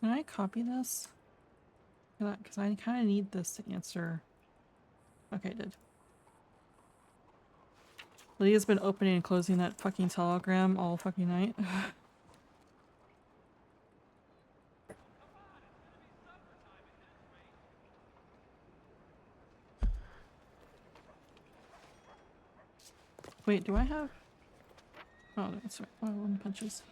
Can I copy this? Because I kind of need this to answer. Okay, I did. Lydia's been opening and closing that fucking telegram all fucking night. Wait, do I have... Oh, that's right. Oh, 1 punches.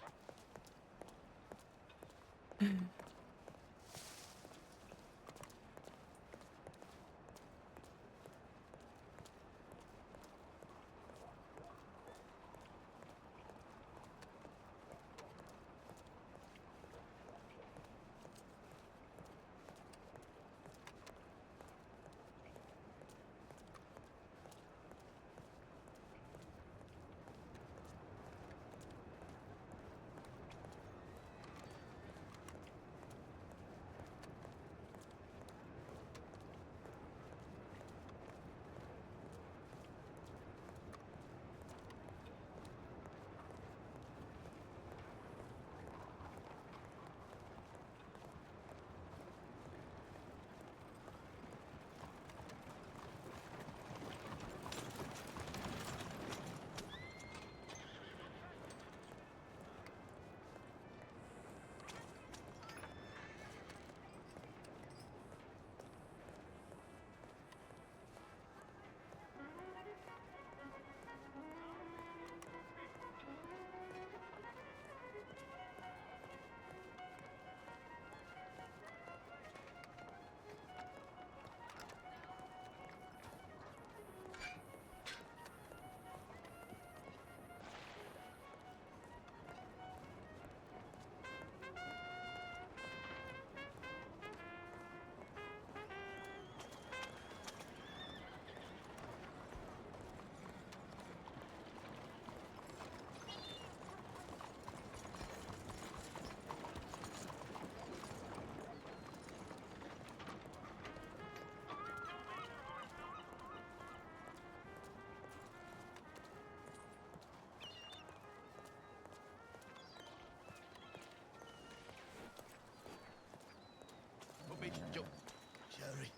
Sorry.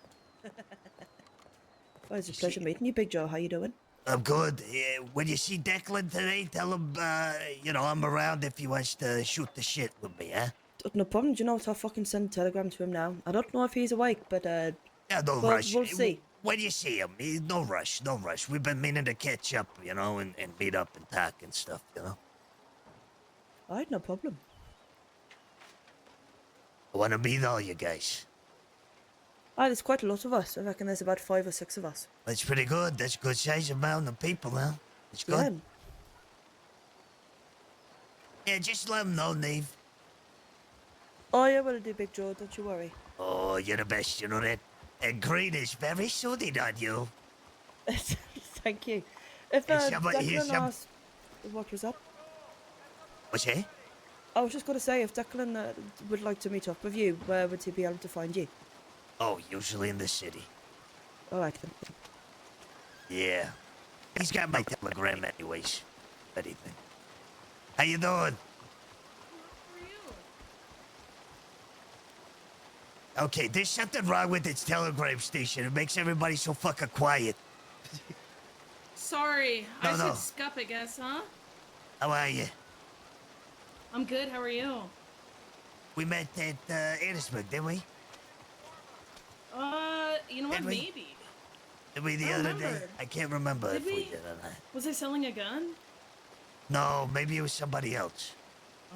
Well, it's a pleasure meeting you, Big Joe. How you doing? I'm good. When you see Declan today, tell him, I'm around if he wants to shoot the shit with me, huh? No problem. Do you know what? I'll fucking send a telegram to him now. I don't know if he's awake, but Yeah, no rush. we'll see. When you see him, no rush, no rush. We've been meaning to catch up, and meet up and talk and stuff, All right, no problem. I want to meet all you guys. Ah, there's quite a lot of us. I reckon there's about 5 or 6 of us. That's pretty good. That's a good size amount of people, huh? It's good. Yeah, just let him know, Neve. Oh, yeah, will do, Big Joe. Don't you worry. Oh, you're the best, you know that. And Green is very suited on you. Thank you. If Declan asked what was up? What's that? I was just going to say, if Declan would like to meet up with you, where would he be able to find you? Oh, usually in the city. All right, then. Yeah. He's got my telegram anyways. Anything. How you doing? Okay, there's something wrong with its telegram station. It makes everybody so fucking quiet. Sorry, I should scup, I guess, huh? How are you? I'm good, how are you? We met at Annisburg, didn't we? You know what, maybe. Did we the other day? I can't remember Did if we we? did or not. Was I selling a gun? No, maybe it was somebody else.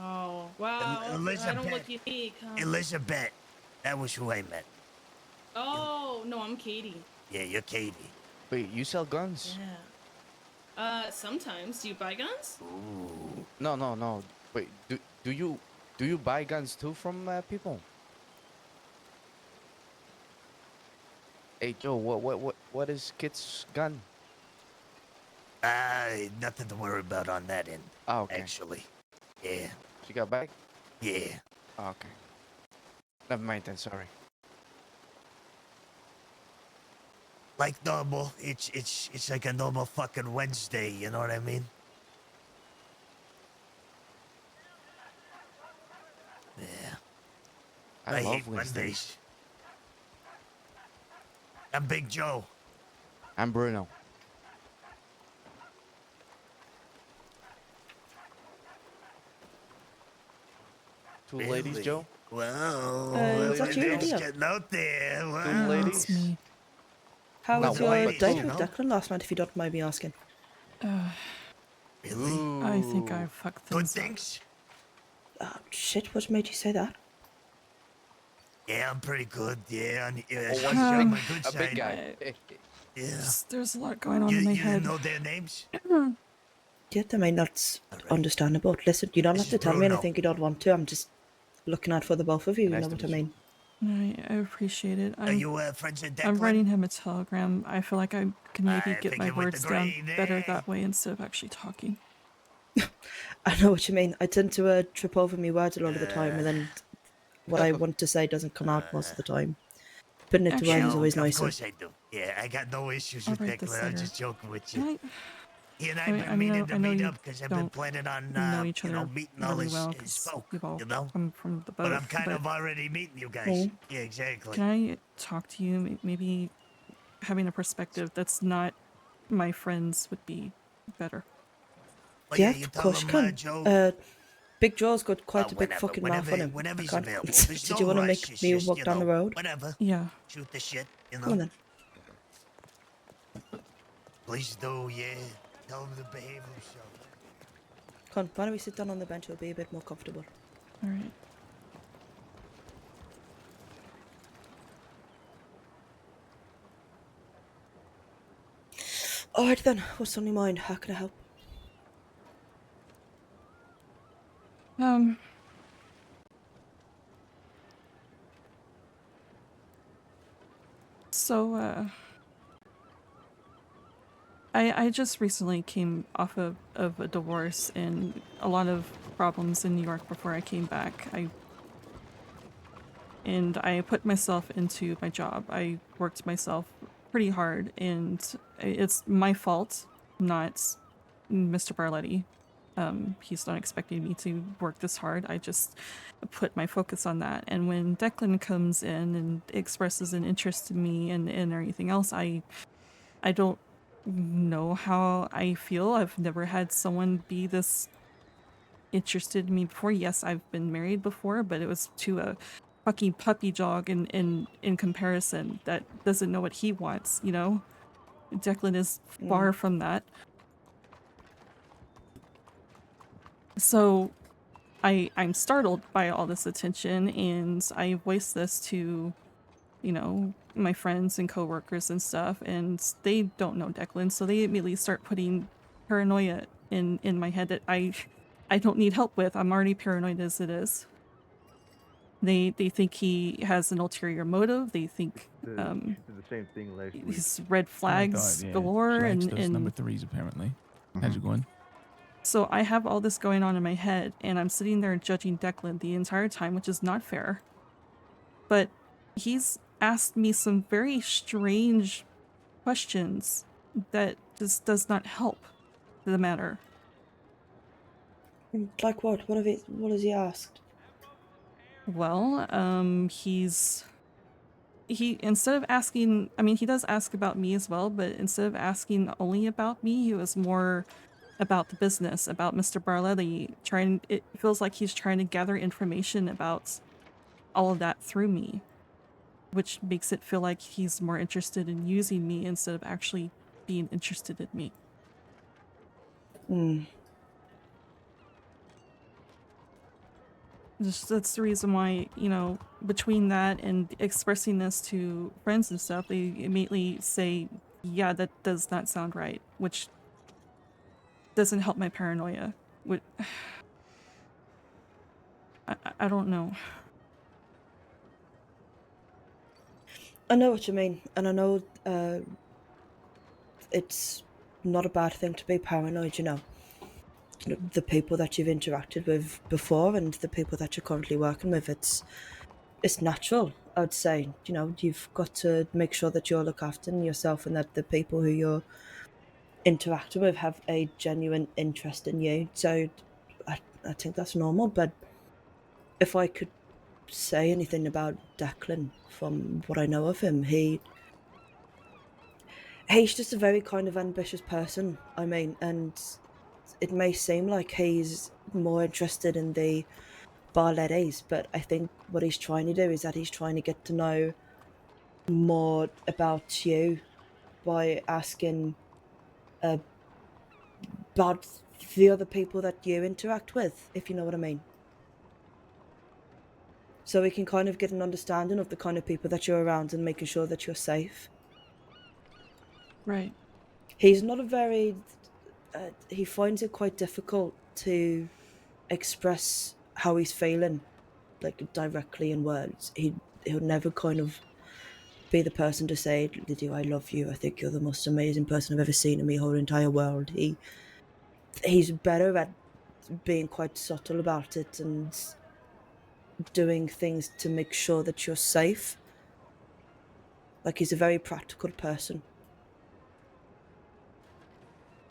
Oh, wow. I don't look unique, huh? Elizabeth. That was who I met. Oh, no, I'm Katie. Yeah, you're Katie. Wait, you sell guns? Yeah. Sometimes. Do you buy guns? Ooh. No. Wait, do you buy guns too from people? Hey Joe, what is Kit's gun? Nothing to worry about on that end. Oh, okay. Actually. Yeah. She got back? Yeah. Oh, okay. Never mind then, sorry. Like normal. It's like a normal fucking Wednesday, you know what I mean? Yeah. I love hate Winston. Mondays. I'm Big Joe. I'm Bruno. Two ladies, Really? Joe? Wow. Is that you, It's Lydia? getting out there. Wow. Two Yeah, ladies? it's me. How Now, was why your but date two? with Declan last night, if you don't mind me asking? Really? I think I Ooh. fucked Good things up. things? Oh, shit, what made you say that? Yeah, I'm pretty good. Yeah, Oh, was she's it on big, my good a big side. guy? Yeah. There's a lot going on You, in my you head. didn't know their names? Yeah, I mean, that's Alright. understandable. Listen, you don't This have is to tell me Bruno. anything you don't want to. I'm just looking out for the both of you, you Nice know to what I meet you. mean? I appreciate it. Are you friends with Declan? I'm writing him a telegram. I feel like I can maybe I get think my you went the words down green, better eh? that way instead of actually talking. I know what you mean. I tend to trip over my words a lot of the time, and then what I want to say doesn't come out most of the time. Putting it to words Actually- is always Of nicer. course I do. Yeah, I got no issues I'll with write this Declan. I'm letter. just joking with Can you. I? He and I I've mean, been I mean, meaning to I know meet you up because I've been don't planning on, know each other meeting all really his, well his because folk, you've all you know? come from the But boat. I'm kind of already meeting you guys. Mm. Yeah, exactly. Can I talk to you? Maybe having a perspective that's not my friends would be better. Well, Yeah, you of tell course you him, can. Joe. Big Joe's got quite a big Whenever, fucking mouth on him. whenever I he's can't. available. There's Did no you want to rush. make It's me just, walk down the road? whatever. Yeah. Shoot the shit, you Come on know? then. Please do, yeah. Tell him to behave himself. Come on, why don't we sit down on the bench? It'll be a bit more comfortable. All right. Alright then, what's on your mind? How can I help? So, I just recently came off of a divorce and a lot of problems in New York before I came back. I put myself into my job. I worked myself pretty hard, and it's my fault, not Mr. Barletti. He's not expecting me to work this hard. I just put my focus on that. And when Declan comes in and expresses an interest in me and everything else, I don't know how I feel. I've never had someone be this interested in me before. Yes, I've been married before, but it was to a fucking puppy dog in comparison that doesn't know what he wants, you know? Declan is far from that. So I'm startled by all this attention, and I voice this to, you know, my friends and coworkers and stuff, and they don't know Declan, so they immediately start putting paranoia in my head that I don't need help with. I'm already paranoid as it is. They think he has an ulterior motive. They think She did the same thing last week. he's red flags yeah. galore, She likes those and number threes apparently. How's it going? so I have all this going on in my head, and I'm sitting there judging Declan the entire time, which is not fair. But he's asked me some very strange questions that just does not help the matter. Like what? What has he asked? Well, he instead of asking, I mean, he does ask about me as well, but instead of asking only about me, he was more about the business, about Mr. Barletti. It feels like he's trying to gather information about all of that through me, which makes it feel like he's more interested in using me instead of actually being interested in me. That's the reason why, you know, between that and expressing this to friends and stuff, they immediately say, yeah, that does not sound right, which doesn't help my paranoia. I don't know. I know what you mean, and I know it's not a bad thing to be paranoid, you know. The people that you've interacted with before and the people that you're currently working with, it's natural, I'd say. You know, you've got to make sure that you're looking after yourself and that the people who you're interacting with have a genuine interest in you. So I think that's normal, but if I could say anything about Declan from what I know of him. He's just a very kind of ambitious person, I mean, and it may seem like he's more interested in the bar ladies, but I think what he's trying to do is that he's trying to get to know more about you by asking about the other people that you interact with, if you know what I mean. So we can kind of get an understanding of the kind of people that you're around and making sure that you're safe. Right. He's not a very... he finds it quite difficult to express how he's feeling, like, directly in words. He'll never kind of be the person to say, Lydia, I love you. I think you're the most amazing person I've ever seen in my whole entire world. He's better at being quite subtle about it and doing things to make sure that you're safe. Like, he's a very practical person.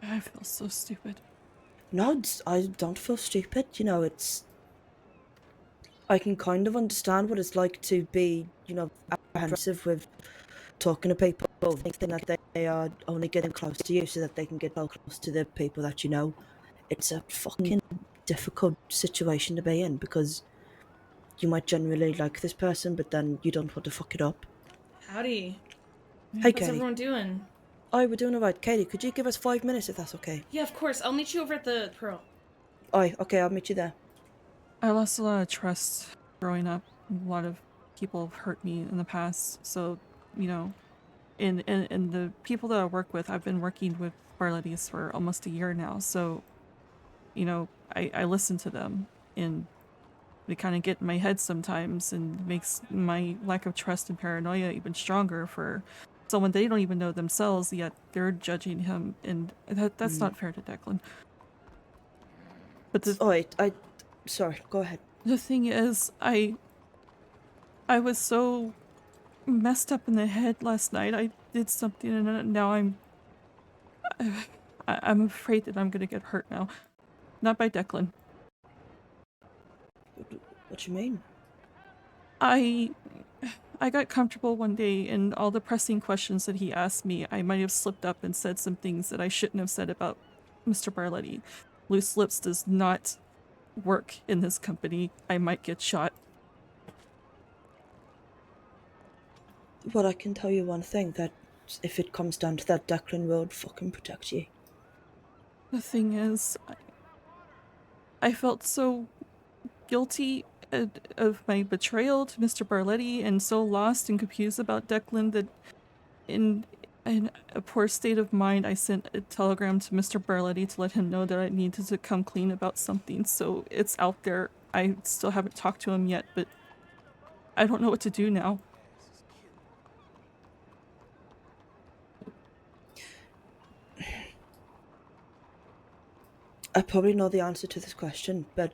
I feel so stupid. No, I don't feel stupid. You know, I can kind of understand what it's like to be, you know, apprehensive with talking to people, thinking that they are only getting close to you so that they can get close to the people that you know. It's a fucking difficult situation to be in because you might genuinely like this person, but then you don't want to fuck it up. Howdy. Hey, How's Katie. everyone doing? Aye, we're doing alright. Katie, could you give us 5 minutes if that's okay? Yeah, of course. I'll meet you over at the Pearl. Aye, okay, I'll meet you there. I lost a lot of trust growing up. A lot of people have hurt me in the past. So, you know, in the people that I work with, I've been working with bar ladies for almost a year now. So, you know, I listen to them and they kind of get in my head sometimes and makes my lack of trust and paranoia even stronger for someone they don't even know themselves, yet they're judging him, and that's not fair to Declan. But Sorry, go ahead. the thing is, I was so messed up in the head last night. I did something and now I'm afraid that I'm gonna get hurt now. Not by Declan. What you mean? I got comfortable one day and all the pressing questions that he asked me, I might have slipped up and said some things that I shouldn't have said about Mr. Barletti. Loose lips does not work in this company. I might get shot. Well, I can tell you one thing, that if it comes down to that, Declan will fucking protect you. The thing is, I felt so guilty of my betrayal to Mr. Barletti and so lost and confused about Declan that in a poor state of mind, I sent a telegram to Mr. Barletti to let him know that I needed to come clean about something. So it's out there. I still haven't talked to him yet, but I don't know what to do now. I probably know the answer to this question, but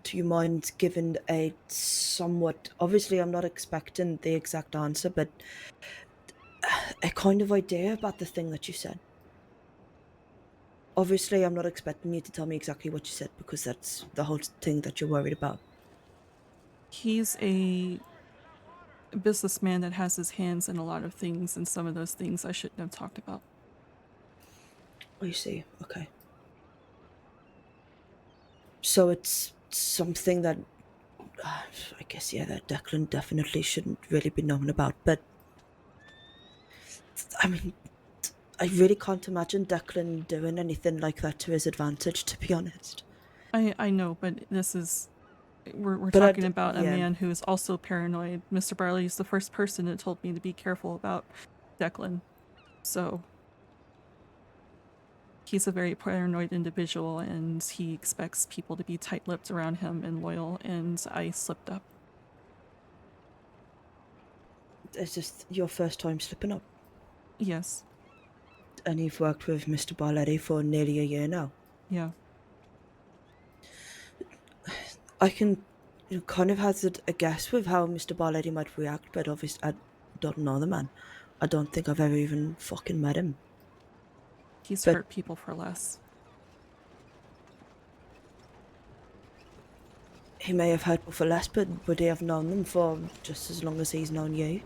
do you mind giving a somewhat... Obviously, I'm not expecting the exact answer, but a kind of idea about the thing that you said. Obviously, I'm not expecting you to tell me exactly what you said, because that's the whole thing that you're worried about. He's a businessman that has his hands in a lot of things, and some of those things I shouldn't have talked about. I see, okay. So it's something that, I guess, yeah, that Declan definitely shouldn't really be known about, but I mean, I really can't imagine Declan doing anything like that to his advantage, to be honest. I know, but this is... We're talking about a man who is also paranoid. Mr. Barley is the first person that told me to be careful about Declan. So he's a very paranoid individual, and he expects people to be tight-lipped around him and loyal, and I slipped up. Is this your first time slipping up? Yes. And you've worked with Mr. Barletti for nearly a year now? Yeah. I can kind of hazard a guess with how Mr. Barletti might react, but obviously I don't know the man. I don't think I've ever even fucking met him. He's hurt people for less. He may have hurt people for less, but would he have known them for just as long as he's known you?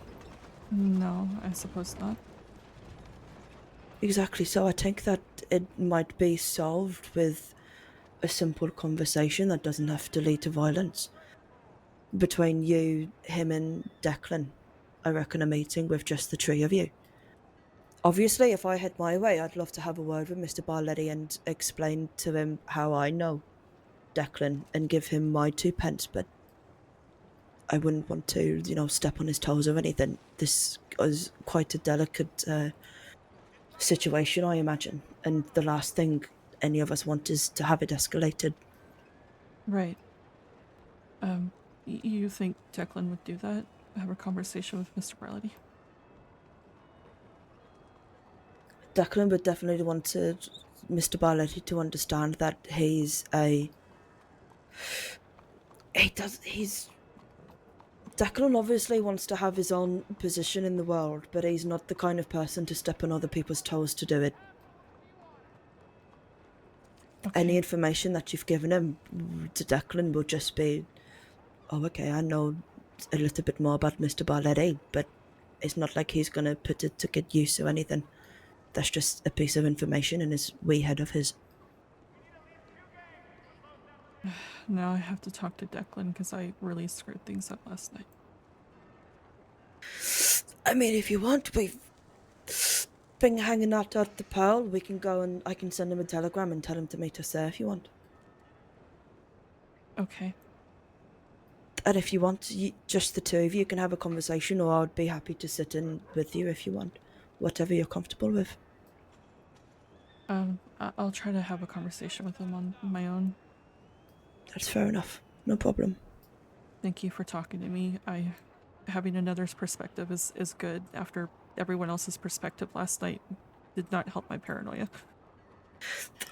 No, I suppose not. Exactly, so I think that it might be solved with a simple conversation that doesn't have to lead to violence. Between you, him, and Declan, I reckon a meeting with just the three of you. Obviously, if I had my way, I'd love to have a word with Mr. Barletti and explain to him how I know Declan and give him my 2 pence, but I wouldn't want to, step on his toes or anything. This is quite a delicate situation, I imagine, and the last thing any of us want is to have it escalated. Right. You think Declan would do that? Have a conversation with Mr. Barletti? Declan would definitely want Mr. Barletti to understand that he's Declan obviously wants to have his own position in the world, but he's not the kind of person to step on other people's toes to do it. Okay. Any information that you've given him to Declan will just be, oh, okay, I know a little bit more about Mr. Barletti, but it's not like he's going to put it to good use or anything. That's just a piece of information in his wee head of his. Now I have to talk to Declan because I really screwed things up last night. I mean, if you want, we've been hanging out at the Pearl. We can go and I can send him a telegram and tell him to meet us there if you want. Okay. And if you want, just the two of you can have a conversation, or I would be happy to sit in with you if you want. Whatever you're comfortable with. I'll try to have a conversation with him on my own. That's fair enough. No problem. Thank you for talking to me. Having another's perspective is good after everyone else's perspective last night did not help my paranoia.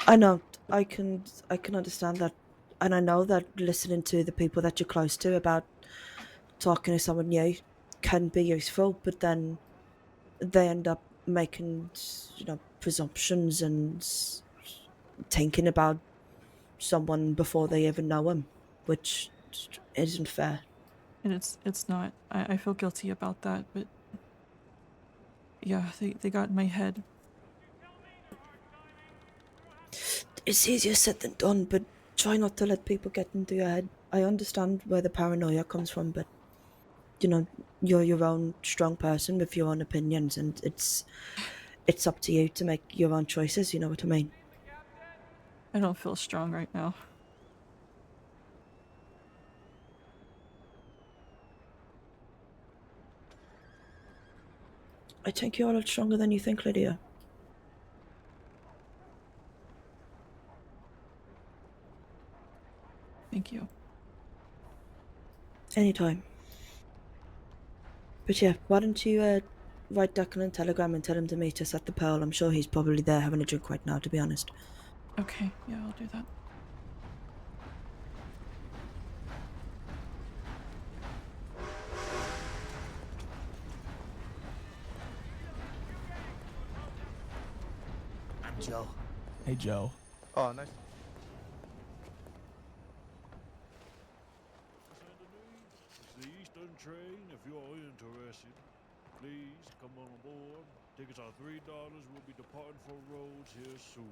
I know. I can understand that, and I know that listening to the people that you're close to about talking to someone new can be useful, but then they end up making presumptions and thinking about someone before they even know him, which isn't fair. And it's not. I feel guilty about that, but yeah, they got in my head. It's easier said than done, but try not to let people get into your head. I understand where the paranoia comes from, but you're your own strong person with your own opinions, and it's up to you to make your own choices, you know what I mean? I don't feel strong right now. I think you're a lot stronger than you think, Lydia. Thank you. Anytime. But yeah, why don't you write Declan a telegram and tell him to meet us at the Pearl? I'm sure he's probably there having a drink right now, to be honest. Okay, yeah, I'll do that. I'm Joe. Hey, Joe. Oh, nice. It's the Eastern train. If you're interested, please come on board. Tickets are $3. We'll be departing for Rhodes here soon.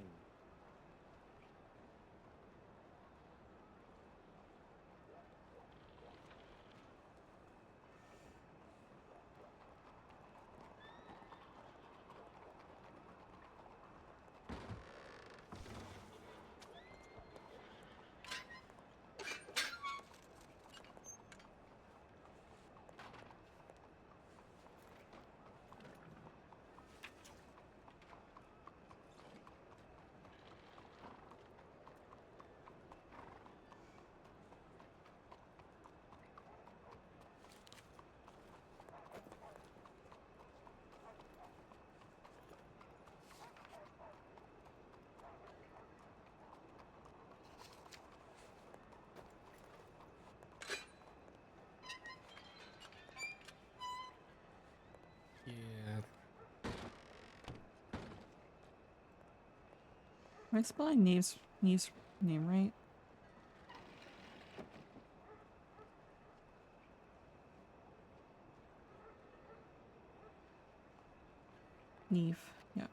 Yeah. Am I spelling Neve's name right? Neve. Yeah.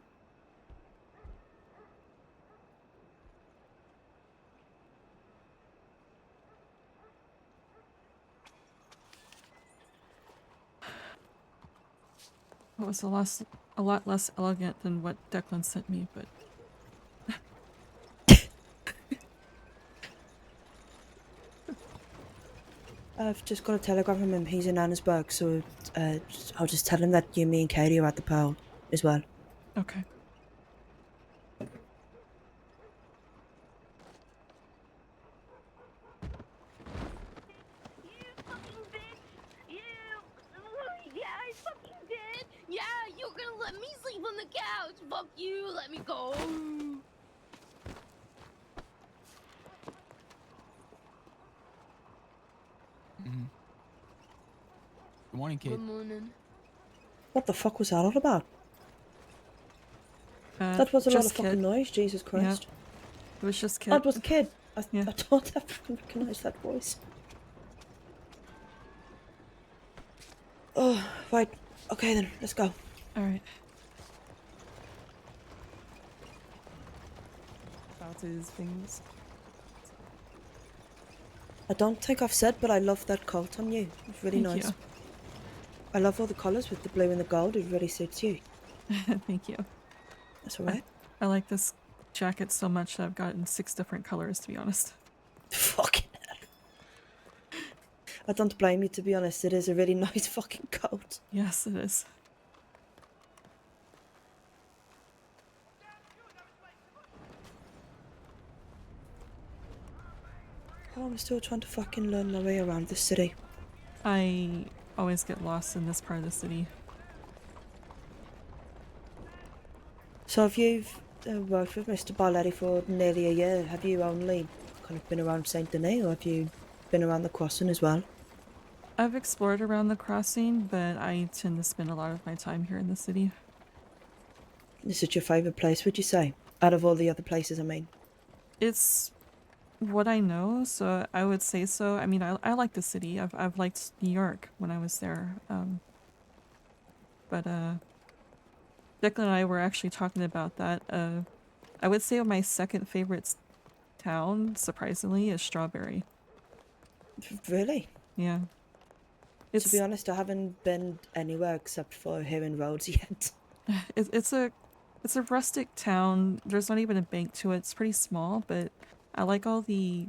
It was a lot less elegant than what Declan sent me, but I've just got a telegram from him. He's in Annesburg, so I'll just tell him that you, me, and Katie are at the Pearl as well. okay. Yeah, you're gonna let me sleep on the couch. Fuck you, let me go. Mm-hmm. Good morning, kid. Good morning. What the fuck was that all about? That was a lot Just of fucking Kid. noise, Jesus Christ. It was just Kid. Oh, it was a kid. Yeah. I don't recognise that voice. Oh, right. Okay then, let's go. Alright. About his things. I don't think I've said, but I love that coat on you. It's really Thank nice. you. I love all the colours with the blue and the gold. It really suits you. Thank you. That's alright. I like this jacket so much that I've gotten 6 different colors, to be honest. Fucking hell. I don't blame you, to be honest. It is a really nice fucking coat. Yes, it is. Oh, I'm still trying to fucking learn my way around this city. I always get lost in this part of the city. So if you've worked with Mr. Barletti for nearly a year, have you only kind of been around Saint Denis, or have you been around the crossing as well? I've explored around the crossing, but I tend to spend a lot of my time here in the city. Is it your favourite place, would you say? Out of all the other places, I mean. It's what I know, so I would say so. I mean, I like the city. I've liked New York when I was there. But Declan and I were actually talking about that. I would say my second favorite town, surprisingly, is Strawberry. Really? Yeah. To be honest, I haven't been anywhere except for here in Rhodes yet. It's a rustic town. There's not even a bank to it. It's pretty small, but I like all the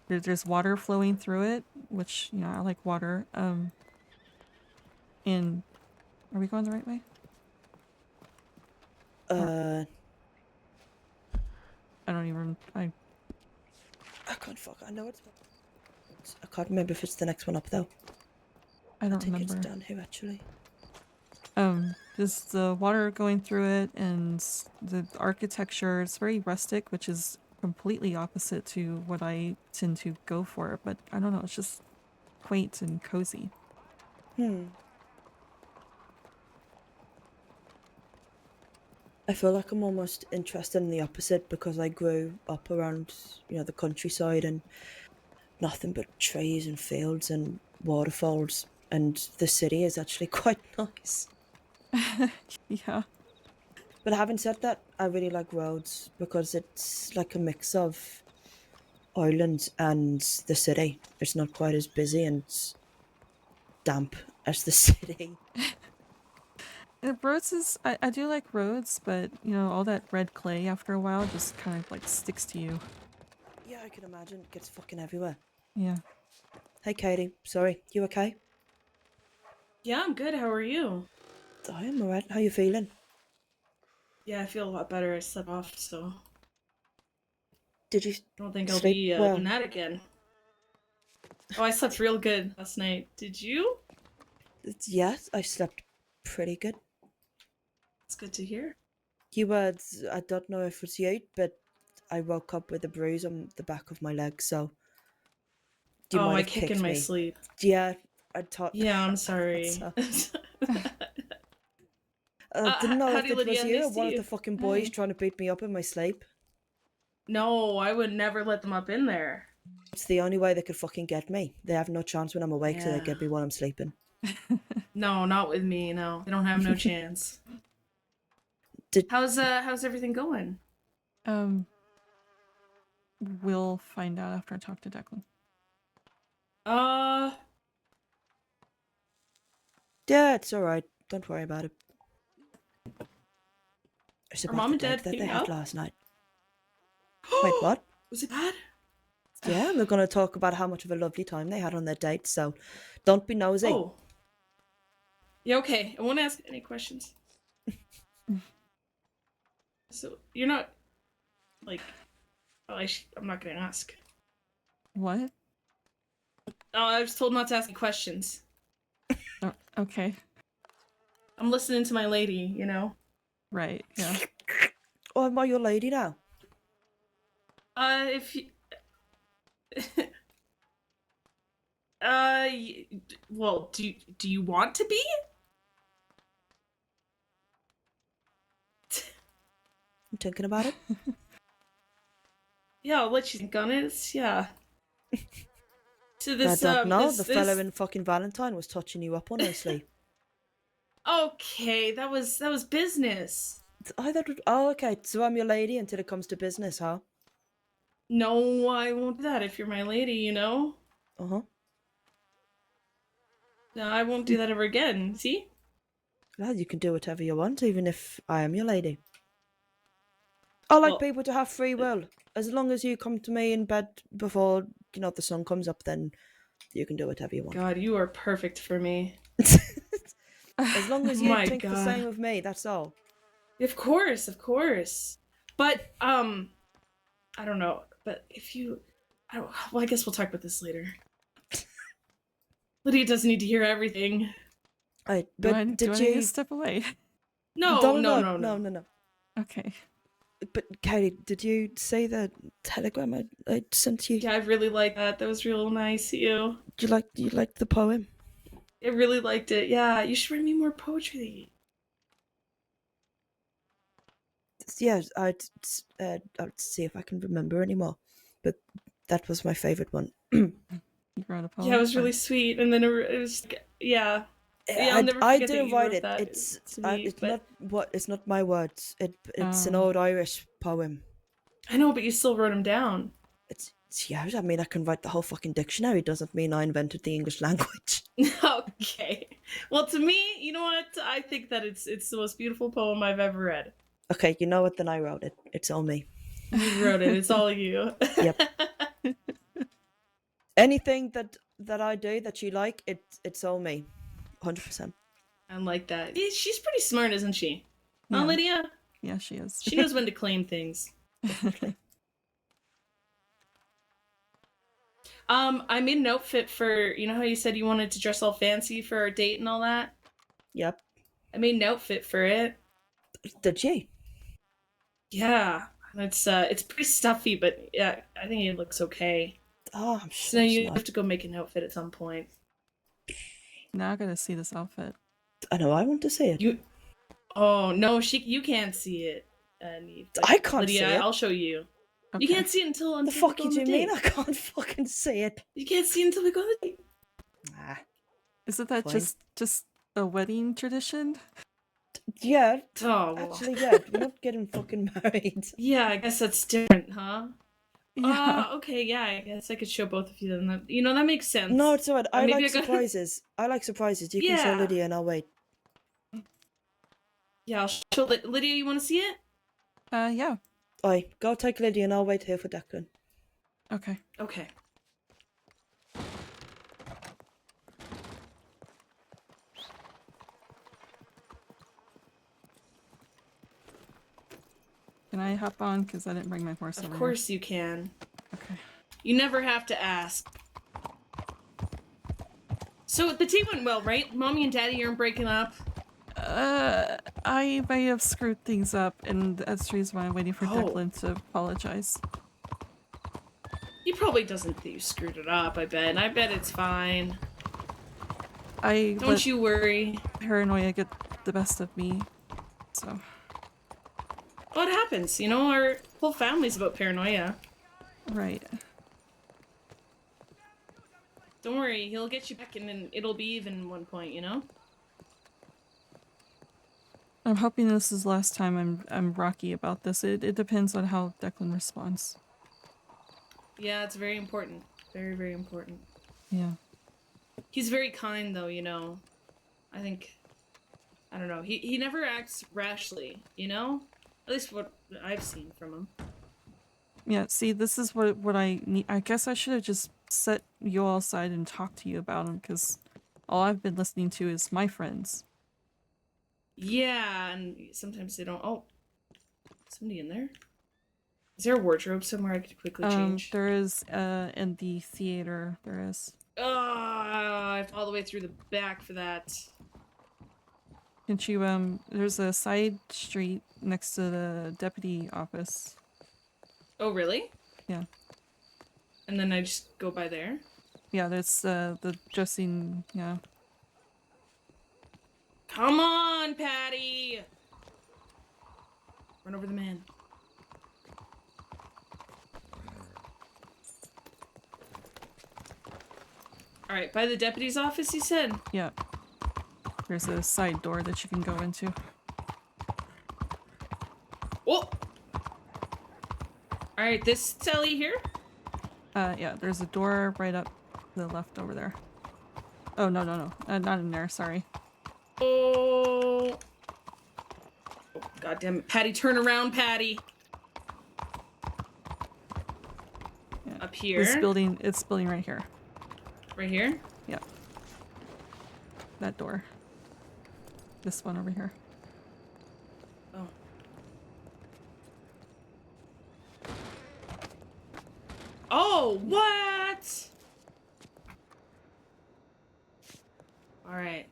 there's water flowing through it, which, you know, I like water. And are we going the right way? I don't even I can't fuck. I know it's. I can't remember if it's the next one up though. I don't think remember. it's down here actually. There's the water going through it, and the architecture. It's very rustic, which is completely opposite to what I tend to go for. But I don't know. It's just quaint and cozy. I feel like I'm almost interested in the opposite because I grew up around, you know, the countryside and nothing but trees and fields and waterfalls, and the city is actually quite nice. Yeah. But having said that, I really like Rhodes because it's like a mix of Ireland and the city. It's not quite as busy and damp as the city. Rhodes is I do like Rhodes, but you know, all that red clay after a while just kind of like sticks to you. Yeah, I can imagine. It gets fucking everywhere. Yeah. Hey, Katie. Sorry, you okay? Yeah, I'm good. How are you? I am alright. How you feeling? Yeah, I feel a lot better. I slept off, so Did you I don't think I'll sleep be well? doing that again. Oh, I slept real good last night. Did you? Yes, I slept pretty good. It's good to hear. You were, I don't know if it's you, but I woke up with a bruise on the back of my leg, so you Oh, might I have kick kicked in my me. sleep. Yeah, I thought. Yeah, I'm I sorry. thought so. I didn't know if Howdy, it was Lydia. you or Nice to one of you. the fucking boys Hi. trying to beat me up in my sleep. No, I would never let them up in there. It's the only way they could fucking get me. They have no chance when I'm awake, so they Yeah. get me while I'm sleeping. No, not with me. No, they don't have no chance. How's everything going? We'll find out after I talk to Declan. Yeah, it's alright. Don't worry about it. It's Are about Mom the and date Dad that they meeting had up? last night. Wait, what? Was it bad? Yeah, they're going to talk about how much of a lovely time they had on their date, so don't be nosy. Oh. Yeah, okay. I won't ask any questions. So, you're not, like... Oh, I'm not gonna ask. What? Oh, I was told not to ask any questions. Oh, okay. I'm listening to my lady, you know? Right, yeah. Oh, am I your lady now? If you... well, do you want to be? I'm thinking about it. Yeah, I'll let you think on it. Yeah. To I this, don't know. this, The this... fellow in fucking Valentine was touching you up on nicely. Okay, that was business. Oh, okay. So I'm your lady until it comes to business, huh? No, I won't do that if you're my lady, you know? Uh-huh. No, I won't do that ever again, see? Well, you can do whatever you want, even if I am your lady. I like Well- people to have free will. As long as you come to me in bed before, the sun comes up, then you can do whatever you want. God, you are perfect for me. As long as you My think the God. same of me, that's all. Of course, of course. But, I don't know. But if you... well, I guess we'll talk about this later. Lydia doesn't need to hear everything. But do I did need you... to step away? No. Okay. But Katie, did you see the telegram I sent you? Yeah, I really like that. That was real nice of you. You like the poem? I really liked it. Yeah, you should read me more poetry. Yeah, I'd see if I can remember anymore. But that was my favorite one. You wrote a poem? Yeah, it was really sweet. And then it was, yeah. Yeah, I'll never I forget that didn't you write wrote it. that It's to me, but... it's not my words. It's an Oh. old Irish poem. I know, but you still wrote them down. It's yeah. I mean, I can write the whole fucking dictionary. Doesn't mean I invented the English language. Okay. Well, to me, you know what? I think that it's the most beautiful poem I've ever read. Okay, you know what? Then I wrote it. It's all me. You wrote it. It's all you. Yep. Anything that I do that you like, it's all me. 100%. I like that. She's pretty smart, isn't she? Huh, Yeah. Lydia? Yeah, she is. She knows when to claim things. I made an outfit for, you know how you said you wanted to dress all fancy for our date and all that? Yep. I made an outfit for it. Did you? Yeah. It's pretty stuffy, but yeah, I think it looks okay. Oh, I'm So sure. now it's you not. have to go make an outfit at some point. Now I gotta see this outfit. I know. I want to see it. You... Oh, no, you can't see it. I can't Lydia, see it. I'll show you. Okay. You can't see it until The we fuck go you on the do mean? date. I can't fucking see it. You can't see it until we go on the date. Nah. Isn't that Fine. just a wedding tradition? Yeah. Oh, well. Actually, yeah. We're not getting fucking married. Yeah, I guess that's different, huh? Yeah. Okay, yeah, I guess I could show both of you then. That makes sense. No, it's alright. I maybe like I got- surprises. I like surprises. You can show Yeah. Lydia and I'll wait. Yeah, I'll show Lydia, you want to see it? Yeah. Oi, go take Lydia and I'll wait here for Declan. Okay. Okay. Can I hop on? Because I didn't bring my horse over Of here. course you can. Okay. You never have to ask. So the date went well, right? Mommy and Daddy aren't breaking up. I may have screwed things up, and that's the reason why I'm waiting for Oh. Declan to apologize. He probably doesn't think you screwed it up, I bet. I bet it's fine. I Don't let you worry. paranoia get the best of me, so... What happens? Our whole family's about paranoia. Right. Don't worry, he'll get you back and then it'll be even one point, I'm hoping this is the last time I'm rocky about this. It depends on how Declan responds. Yeah, it's very important. Very, very important. Yeah. He's very kind, though, you know. I think... I don't know. He never acts rashly, you know? At least what I've seen from him. Yeah, see, this is what I need. I guess I should have just set you all aside and talked to you about him, because all I've been listening to is my friends. Yeah, and sometimes they don't... Oh. Somebody in there? Is there a wardrobe somewhere I could quickly change? There is, in the theater, there is. Oh, I have all the way through the back for that. Can't you, there's a side street next to the deputy office. Oh, really? Yeah. And then I just go by there? Yeah, there's, the dressing, yeah. Come on, Patty! Run over the man. Alright, by the deputy's office, you said? Yeah. There's a side door that you can go into. Oh! Alright, this celly here? Yeah, there's a door right up to the left over there. Oh, no, not in there, sorry. Oh! Oh, God damn it. Patty, turn around, Patty! Yeah. Up here. It's building right here. Right here? Yeah. That door. This one over here. Oh. Oh, what? Alright.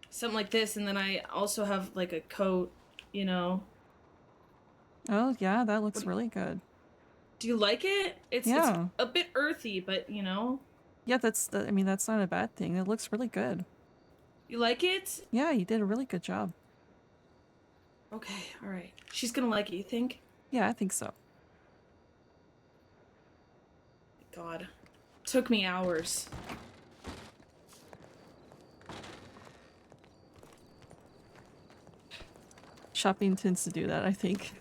Something like this, and then I also have, like, a coat, you know. Oh, yeah, that looks really good. Do you like it? It's a bit earthy, but, you know. Yeah, I mean, that's not a bad thing. It looks really good. You like it? Yeah, you did a really good job. Okay, alright. She's gonna like it, you think? Yeah, I think so. God. Took me hours. Shopping tends to do that, I think.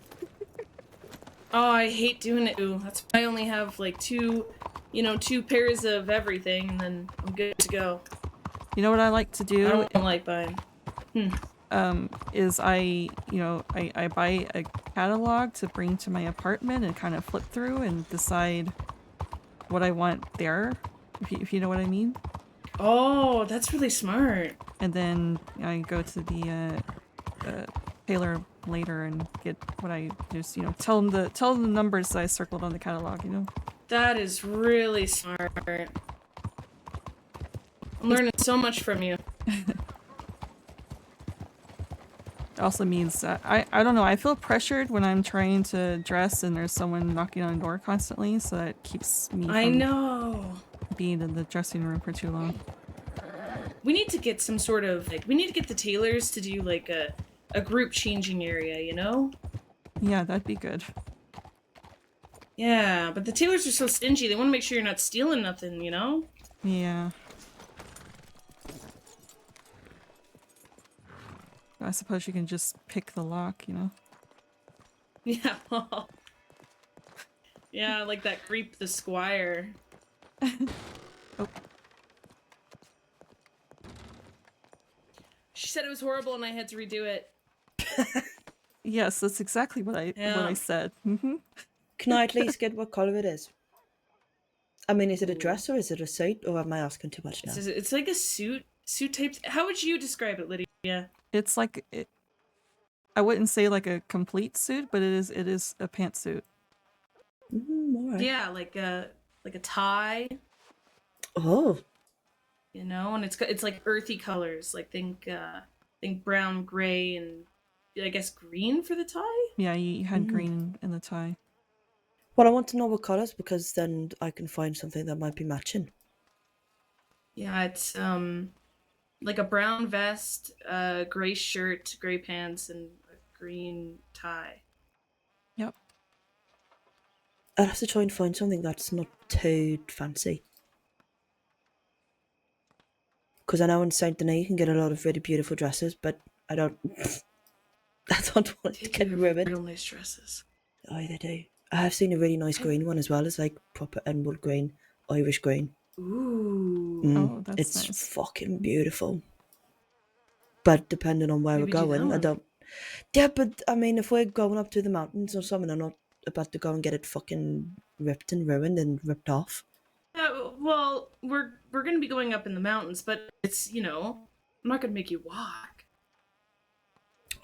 Oh, I hate doing it. Ooh, that's why I only have, like, two pairs of everything, and then I'm good to go. You know what I like to do? I don't like buying. Is I buy a catalog to bring to my apartment and kind of flip through and decide what I want there, if you know what I mean. Oh, that's really smart. And then I go to the tailor later and get what I just, tell them the numbers that I circled on the catalog, you know. That is really smart. I'm learning so much from you. It also means that I don't know, I feel pressured when I'm trying to dress and there's someone knocking on the door constantly, so that keeps me from being in the dressing room for too long. We need to get some sort of, we need to get the tailors to do, like, a group changing area, you know? Yeah, that'd be good. Yeah, but the tailors are so stingy, they want to make sure you're not stealing nothing, you know? Yeah. I suppose you can just pick the lock, you know? Yeah, well... yeah, like that creep the squire. Oh. She said it was horrible and I had to redo it. Yes, that's exactly what I said. Mm-hmm. Can I at least get what color it is? I mean, is it a dress or is it a suit, or am I asking too much now? It's like a suit type. How would you describe it, Lydia? It's like I wouldn't say like a complete suit, but it is a pantsuit. All right. Yeah, like a tie. Oh. You know, and it's like earthy colors, like think brown, gray, and I guess green for the tie. Yeah, you had green in the tie. Well, I want to know what colors, because then I can find something that might be matching. Yeah, it's like a brown vest, gray shirt, gray pants, and a green tie. Yep. I'd have to try and find something that's not too fancy. Because I know in Saint Denis you can get a lot of really beautiful dresses, but I don't. I don't want it to Take get you to ruined. real nice dresses. Oh, they do. I have seen a really nice green one as well. It's like proper emerald green, Irish green. Ooh. Oh, that's It's nice. fucking beautiful. But depending on where Maybe we're do that going, I one. don't. Yeah, but I mean, if we're going up to the mountains or something, I'm not about to go and get it fucking ripped and ruined and ripped off. Well, we're gonna be going up in the mountains, but it's I'm not gonna make you walk.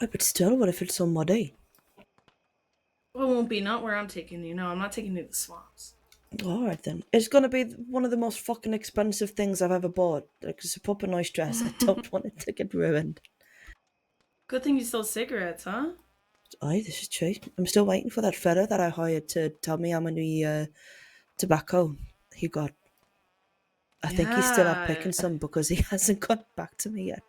Oh, but still, what if it's so muddy? Well, it won't be not where I'm taking you. No, I'm not taking you to the swamps. All right then. It's gonna be one of the most fucking expensive things I've ever bought. Like, it's a proper nice dress. I don't want it to get ruined. Good thing you sold cigarettes, huh? Aye, this is true. I'm still waiting for that fella that I hired to tell me how many tobacco he got. I think he's still out picking some because he hasn't got back to me yet.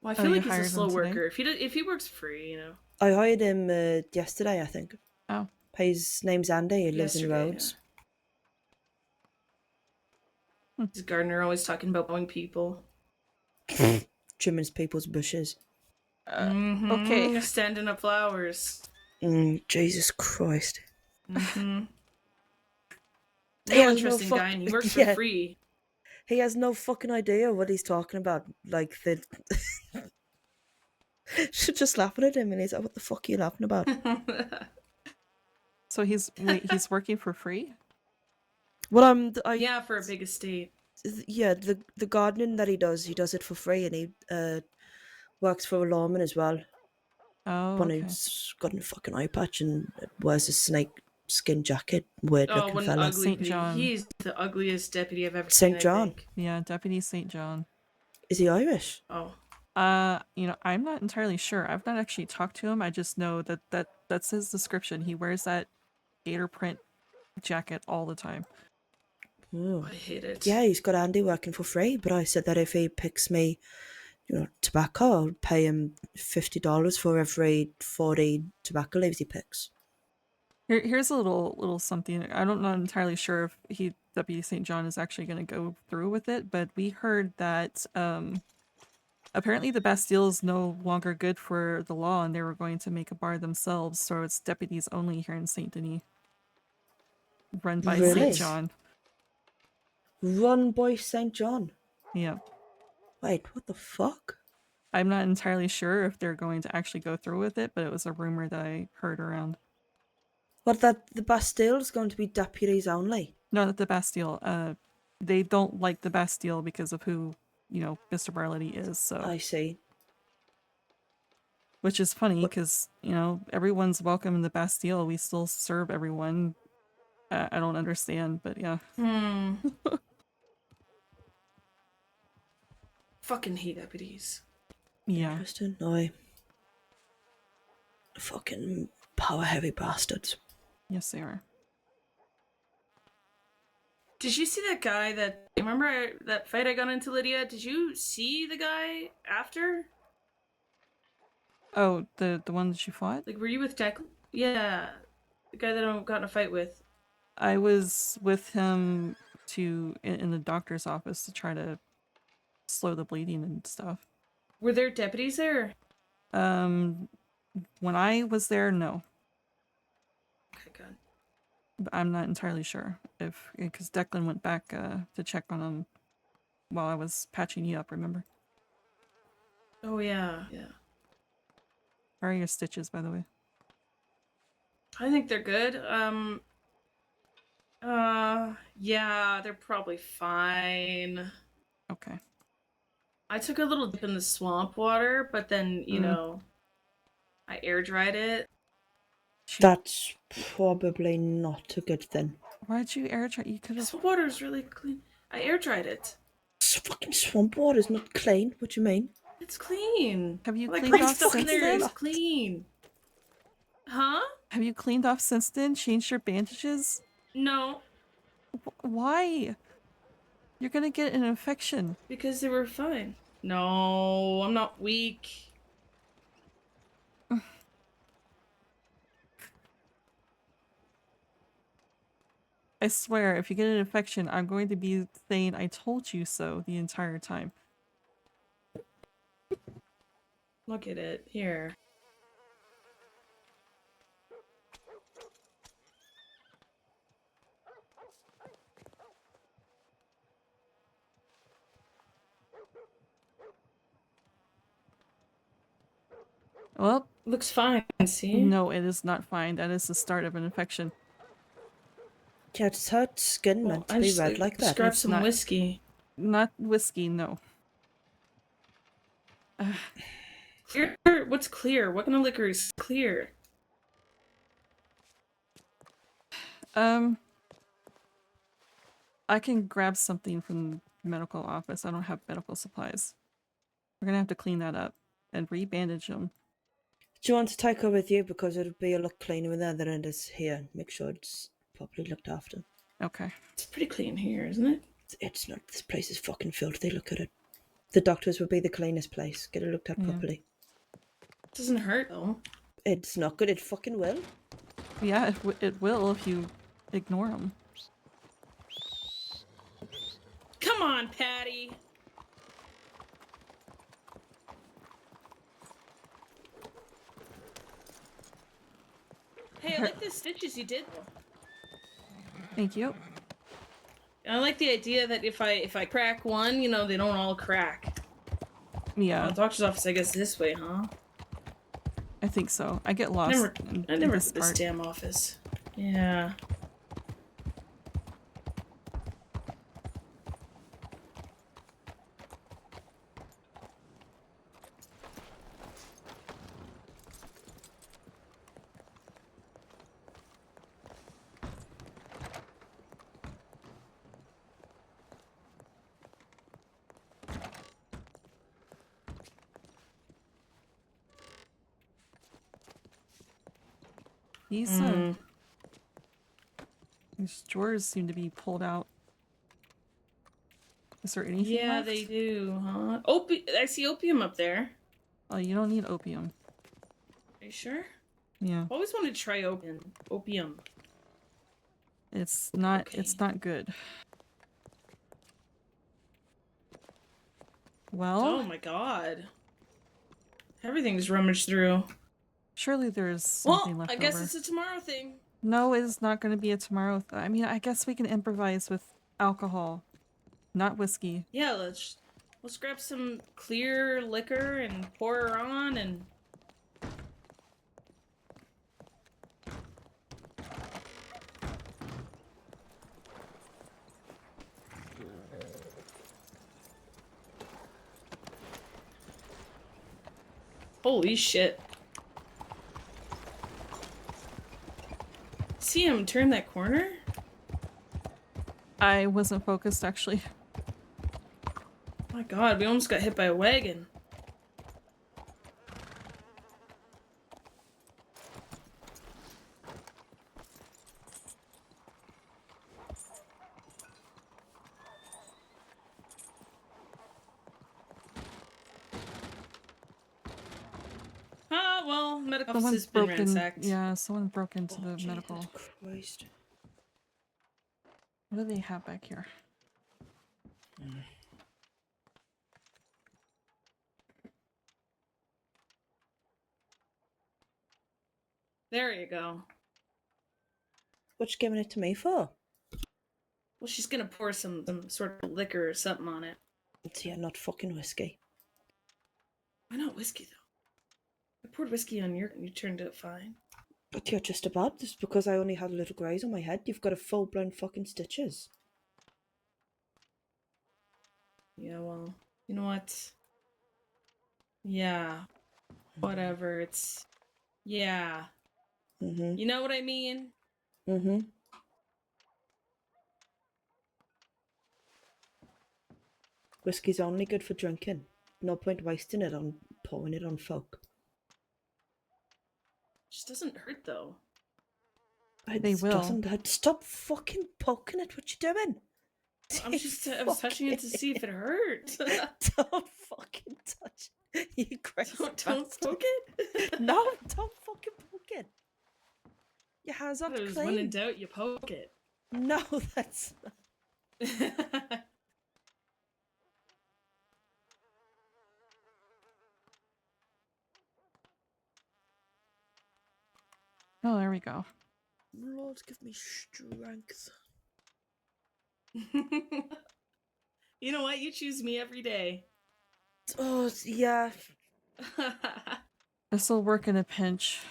Well, I Oh, feel you like he's a hired him slow today? worker. If he works free, I hired him yesterday, I think. Oh, His name's Andy. He lives in Yesterday, Rhodes. His gardener always talking about mowing people. Trimming people's bushes. okay. Standing up flowers. Jesus Christ. Mm-hmm. He Real has interesting no guy, and he fuck- works yeah. for free. He has no fucking idea what he's talking about. Like, the. Should just laughing at him and he's like, what the fuck are you laughing about? So he's working for free? Well, Yeah, for a big estate. yeah, the gardening that he does it for free, and he works for a lawman as well. Oh, One okay. who's got a fucking eye patch and wears a snake skin jacket. Weird Oh, looking one fella. ugly. St. John. He's the ugliest deputy I've ever St. seen. John. I think. Yeah, Deputy St. John. Is he Irish? Oh. I'm not entirely sure. I've not actually talked to him. I just know that's his description. He wears that gator print jacket all the time. Oh. I hate it. Yeah, he's got Andy working for free, but I said that if he picks me, tobacco, I'll pay him $50 for every 40 tobacco leaves he picks. Here's a little something. I'm not entirely sure if Deputy St. John is actually going to go through with it, but we heard that apparently the Bastille is no longer good for the law, and they were going to make a bar themselves, so it's deputies only here in Saint Denis, run by Really? St. John. Run by St. John. Yeah. Wait, what the fuck? I'm not entirely sure if they're going to actually go through with it, but it was a rumor that I heard around. What, that the Bastille is going to be deputies only? No, not the Bastille. They don't like the Bastille because of who, Mr. Barletti is, so. I see. Which is funny because, everyone's welcome in the Bastille. We still serve everyone. I don't understand, but yeah. Fucking hate deputies. Yeah. Interesting. No. Fucking power heavy bastards. Yes, they are. Did you see that guy that... Remember that fight I got into, Lydia? Did you see the guy after? Oh, the one that you fought? Like, were you with Declan? Yeah. The guy that I got in a fight with. I was with him in the doctor's office to try to slow the bleeding and stuff. Were there deputies there? When I was there, no. Okay, good. But I'm not entirely sure because Declan went back to check on him while I was patching you up, remember? Oh, yeah. Yeah. How are your stitches, by the way? I think they're good. Yeah, they're probably fine. Okay. I took a little dip in the swamp water, but then, I air dried it. That's probably not a good thing. Why'd you air dry? You could have. Swamp water is really clean. I air dried it. Fucking swamp water's not clean. What do you mean? It's clean. Have you Like, cleaned put off stuff in since there. then? It's clean. Huh? Have you cleaned off since then? Changed your bandages? No, Why? You're gonna get an infection. because they were fine. No, I'm not weak. I swear, if you get an infection, I'm going to be saying I told you so the entire time. Look at it here. Well, Looks fine. See? no, it is not fine. That is the start of an infection. Yeah, it's her skin Well, meant to be red like that. Grab It's some not- whiskey. Not whiskey, no. Clear? What's clear? What kind of liquor is clear? I can grab something from the medical office. I don't have medical supplies. We're gonna have to clean that up and re-bandage him. Do you want to take her with you? Because it'll be a lot cleaner in there than it is here. Make sure it's properly looked after. Okay. It's pretty clean here, isn't it? It's not. This place is fucking filthy. Look at it. The doctors would be the cleanest place. Get it looked at Yeah. properly. It doesn't hurt though. It's not good. It fucking will. Yeah, it will if you ignore him. Come on, Patty. Hey, I like the stitches you did. Thank you. I like the idea that if I crack one, you know, they don't all crack. Yeah, Doctor's office, I guess this way, huh? I think so. I get lost. I never this did this part. damn office. Yeah. These these drawers seem to be pulled out. Is there anything Yeah, left? they do, huh? I see opium up there. Oh, you don't need opium. Are you sure? Yeah, Always wanted to try opium. it's not. Okay. It's not good. Well, Oh my god. Everything's rummaged through. surely there's Well, something left I guess over. it's a tomorrow thing. No, it is not going to be a tomorrow. I mean, I guess we can improvise with alcohol, not whiskey. Yeah, let's grab some clear liquor and pour her on and holy shit. See him turn that corner? I wasn't focused actually. My god, we almost got hit by a wagon. Ah, well, medical office has been ransacked. Yeah, someone broke into the Jesus medical. Christ. What do they have back here? There you go. What you giving it to me for? Well, she's gonna pour some sort of liquor or something on it. It's yeah, not fucking whiskey. Why not whiskey, though? I poured whiskey on your and you turned out fine. But you're just about this because I only had a little graze on my head. You've got a full blown fucking stitches. Yeah, well, you know what? Yeah. Whatever, it's... Yeah. Mm-hmm. You know what I mean? Mm-hmm. Whiskey's only good for drinking. No point wasting it on pouring it on folk. Just doesn't hurt, though. They It will. doesn't hurt. Stop fucking poking it. What you doing? I was touching it to see if it hurt. Don't fucking touch it. You crazy Don't bastard. poke it? No, don't fucking poke it. Your hands aren't When in clean. doubt, you poke it. No, that's not. Oh, there we go. Lord, give me strength. You know what? You choose me every day. Oh, yeah. This will work in a pinch.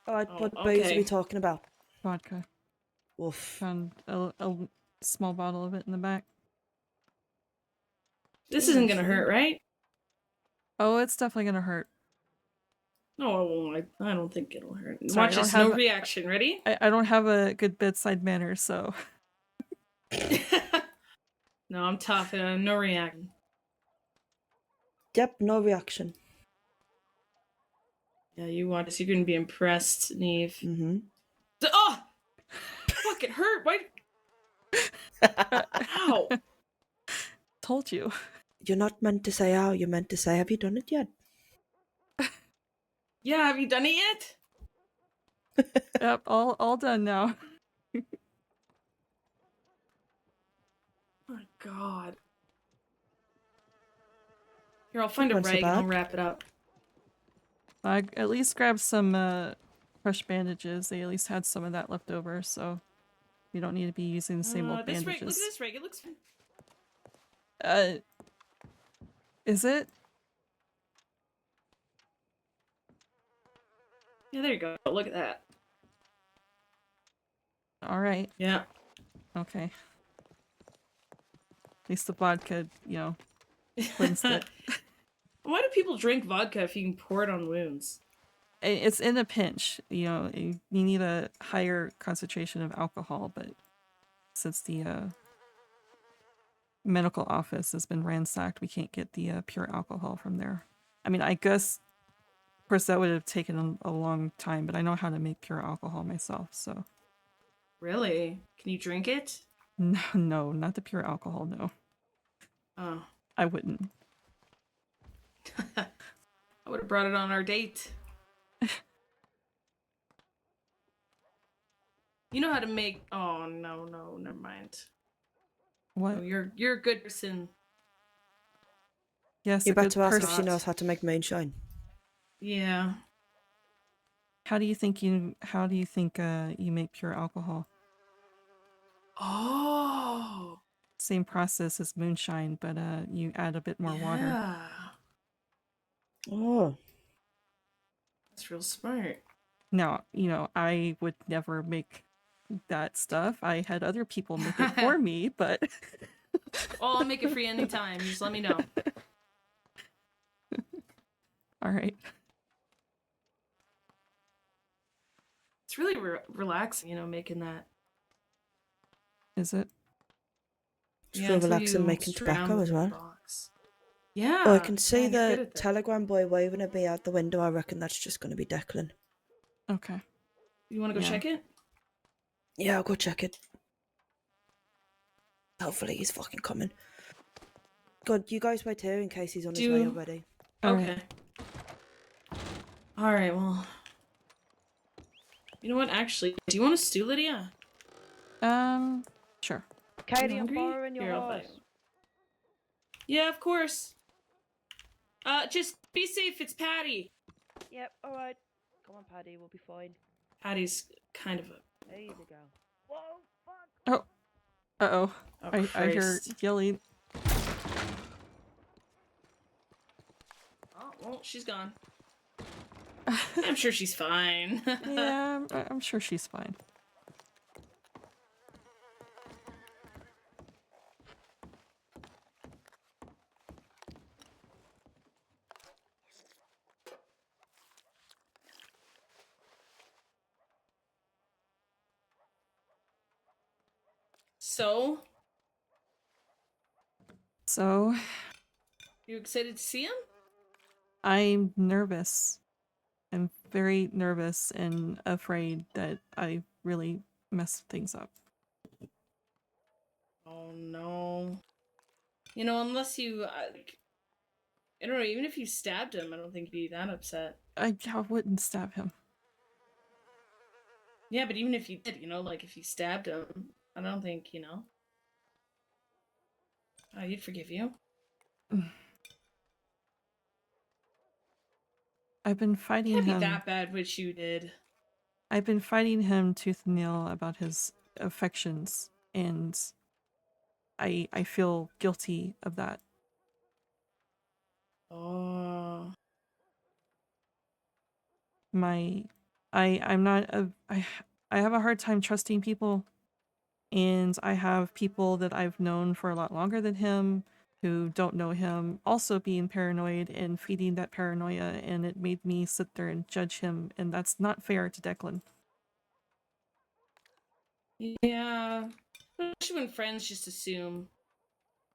Alright, Oh, what booze are okay. we talking about? Vodka. Oof. Found a small bottle of it in the back. This Oh, isn't nice gonna of you. hurt, right? Oh, it's definitely gonna hurt. No, it won't. I don't think it'll hurt. Sorry, Watch I don't this. No have- reaction. Ready? I don't have a good bedside manner, so. No, I'm tough and no reaction. Yep, no reaction. Yeah, you watch this. You're gonna be impressed, Neve. Mm-hmm. Oh! Fuck, it hurt. Why? Ow! Told you. You're not meant to say how, you're meant to say, have you done it yet? Yeah, have you done it yet? Yep, all done now. Oh my god. Here, I'll find a Went so rag and I'll bad. wrap it up. I at least grabbed some fresh bandages. They at least had some of that left over, so you don't need to be using the same old This bandages. rag, look at this rag. It looks fine. Is it? Yeah, there you go. Look at that. All right. Yeah. Okay. At least the vodka, cleansed it. Why do people drink vodka if you can pour it on wounds? It's in a pinch. You need a higher concentration of alcohol, but since the medical office has been ransacked, we can't get the pure alcohol from there. I mean, I guess, of course, that would have taken a long time, but I know how to make pure alcohol myself, so. Really? Can you drink it? No, not the pure alcohol, no. Oh. I wouldn't. I would have brought it on our date. You know how to make... Oh, no, never mind. What? No, you're a good person. Yes, You're a good about to ask if person. she knows how to make moonshine. Yeah. How do you think you make pure alcohol? Oh. Same process as moonshine, but you add a bit more water. Yeah. Oh. That's real smart. Now, I would never make that stuff. I had other people make it for me, but Oh, I'll make it free anytime. You just let me know. all right. It's really relaxing, making that. Is it? It's real until relaxing you making screw around tobacco with as the well. box. Yeah. Oh, I can see man, you're good the at that. telegram boy waving at me out the window. I reckon that's just going to be Declan. Okay. You want to go Yeah. check it? Yeah, I'll go check it. Hopefully he's fucking coming. God, you guys wait here in case he's on his way already. All Okay. right. All right, well. You know what, actually? Do you want a stew, Lydia? Sure. Katie, You I'm hungry? borrowing your Here, I'll buy horse. one. Yeah, of course. Just be safe, it's Patty. Yep, alright. Come on, Paddy, we'll be fine. Patty's kind of a... There you go. Whoa, fuck! Oh. Uh-oh. Oh, I hear Christ. yelling. Oh, well, she's gone. I'm sure she's fine. Yeah, I'm sure she's fine. So, you excited to see him? I'm nervous. I'm very nervous and afraid that I really messed things up. Oh no. Unless you, I don't know, even if you stabbed him, I don't think he'd be that upset. I wouldn't stab him. Yeah, but even if you did, like if you stabbed him, I don't think, he'd forgive you. I've been fighting Can't be him. that bad what you did. I've been fighting him tooth and nail about his affections, and I feel guilty of that. Oh. I'm not a I have a hard time trusting people, and I have people that I've known for a lot longer than him who don't know him also being paranoid and feeding that paranoia, and it made me sit there and judge him, and that's not fair to Declan. Yeah. Especially when friends just assume.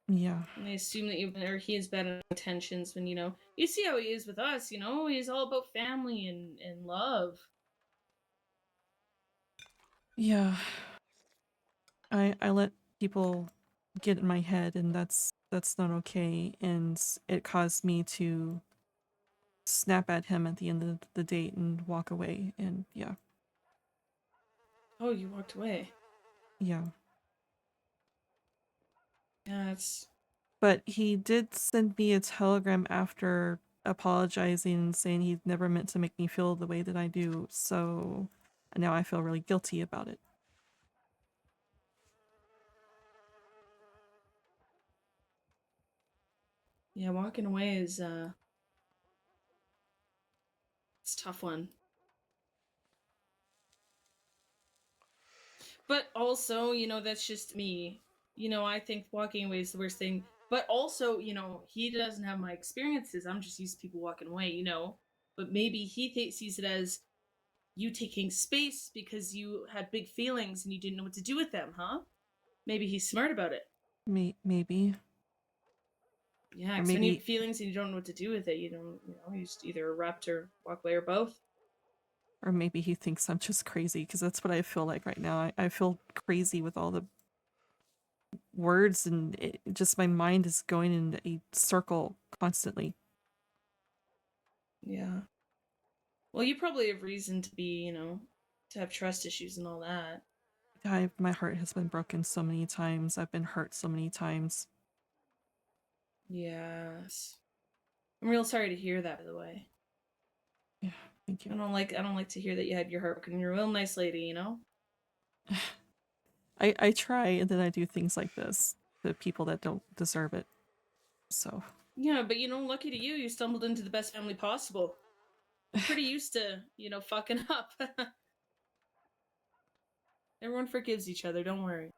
Yeah. And they assume that he has bad intentions when, you see how he is with us, he's all about family and love. Yeah. I let people get in my head, and that's not okay, and it caused me to snap at him at the end of the date and walk away, and yeah. Oh, you walked away. Yeah. Yeah, it's... But he did send me a telegram after apologizing and saying he never meant to make me feel the way that I do, so now I feel really guilty about it. Yeah, walking away is, it's a tough one. But also, that's just me. I think walking away is the worst thing. But also, he doesn't have my experiences. I'm just used to people walking away, But maybe he sees it as you taking space because you had big feelings and you didn't know what to do with them, huh? Maybe he's smart about it. Maybe. Yeah, Or because when you maybe, have feelings and you don't know what to do with it, you just either erupt or walk away or both. or maybe he thinks I'm just crazy, because that's what I feel like right now. I feel crazy with all the words, and just my mind is going in a circle constantly. Yeah. Well, you probably have reason to be, to have trust issues and all that. My heart has been broken so many times. I've been hurt so many times. Yes. I'm real sorry to hear that, by the way. Yeah, thank you. I don't like to hear that you had your heart broken. You're a real nice lady, I try, and then I do things like this to people that don't deserve it. So. Yeah, but lucky to you stumbled into the best family possible. You're pretty used to, fucking up. Everyone forgives each other, don't worry.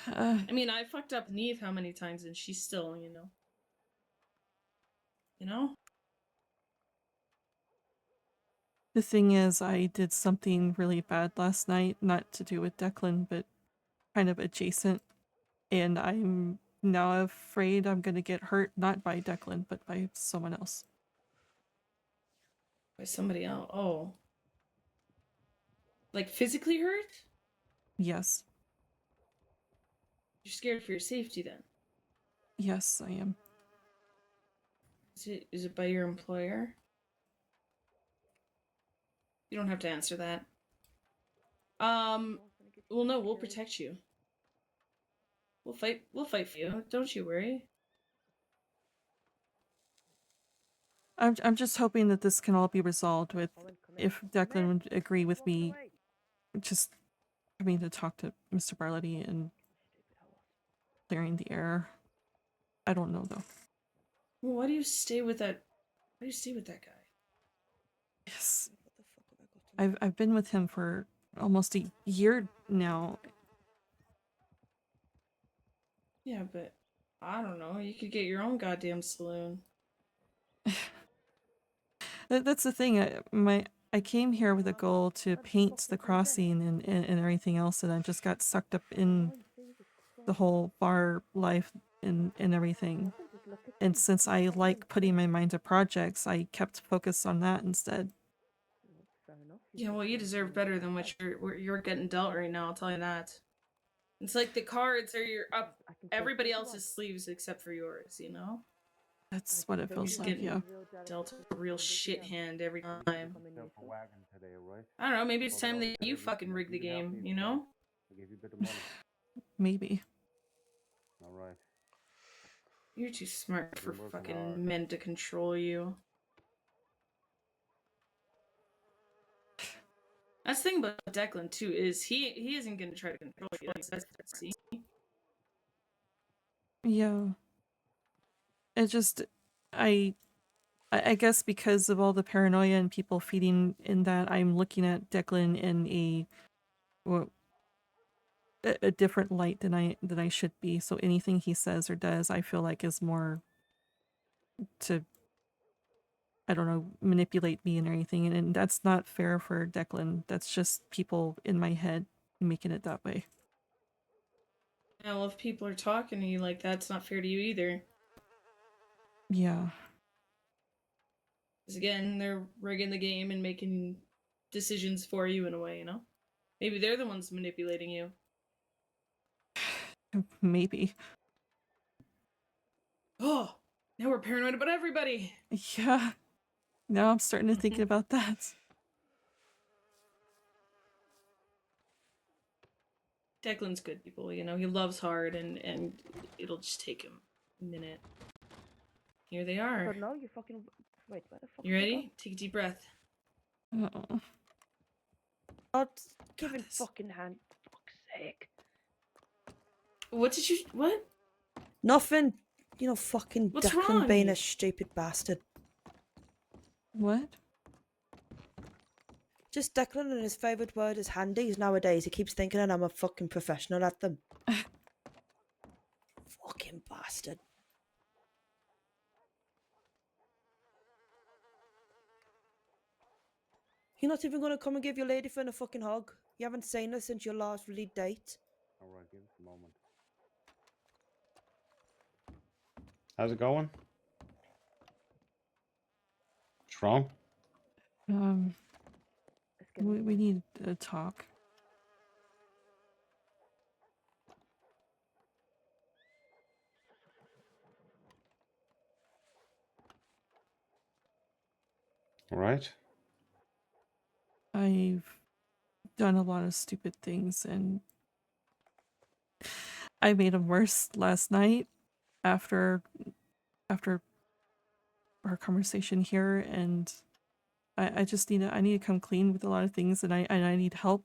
I mean, I fucked up Neve how many times, and she's still, The thing is, I did something really bad last night, not to do with Declan, but kind of adjacent, and I'm now afraid I'm gonna get hurt, not by Declan, but by someone else. By somebody else. Oh. Like physically hurt? Yes. You're scared for your safety then? Yes, I am. Is it by your employer? You don't have to answer that. Well, no, we'll protect you. We'll fight for you. Don't you worry. I'm just hoping that this can all be resolved with, if Declan would agree with me, just coming to talk to Mr. Barletti and clearing the air. I don't know though. Well, why do you stay with that guy? Yes. I've been with him for almost a year now. Yeah, but I don't know. You could get your own goddamn saloon. That's the thing. I came here with a goal to paint the crossing and everything else, and I just got sucked up in the whole bar life and everything. And since I like putting my mind to projects, I kept focused on that instead. Yeah, well, you deserve better than what you're getting dealt right now. I'll tell you that. It's like the cards are up everybody else's sleeves except for yours. That's what it feels like. Getting Yeah. dealt a real shit hand every time. I don't know. Maybe it's time that you fucking rig the game. Maybe. You're too smart for fucking men to control you. That's the thing about Declan too, is he isn't gonna try to control you. That's see. Yeah. It just, I, I guess because of all the paranoia and people feeding in that, I'm looking at Declan in well, a different light than I should be. So anything he says or does, I feel like is more to, I don't know, manipulate me and everything, and that's not fair for Declan. That's just people in my head making it that way. Yeah, well, if people are talking to you like that, it's not fair to you either. Yeah. Because again, they're rigging the game and making decisions for you in a way, you know? Maybe they're the ones manipulating you. Maybe. Oh, now we're paranoid about everybody. Yeah. Now I'm starting to think about that. Declan's good, people, you know? He loves hard, and it'll just take him a minute. Here they are. But no, you fucking wait. Where the fuck? You ready? Take a deep breath. Uh-oh. Not giving this- fucking hand. For fuck's sake. What did you... What? Nothing. You know, fucking What's Declan being wrong? a stupid bastard. What? Just Declan and his favourite word is handies nowadays. He keeps thinking that I'm a fucking professional at them. Fucking bastard. You're not even going to come and give your lady friend a fucking hug? You haven't seen her since your last lead date? Alright, give us a moment. How's it going? What's wrong? We need to talk. Alright. I've done a lot of stupid things, and I made them worse last night after our conversation here, and I just need to come clean with a lot of things, and I need help.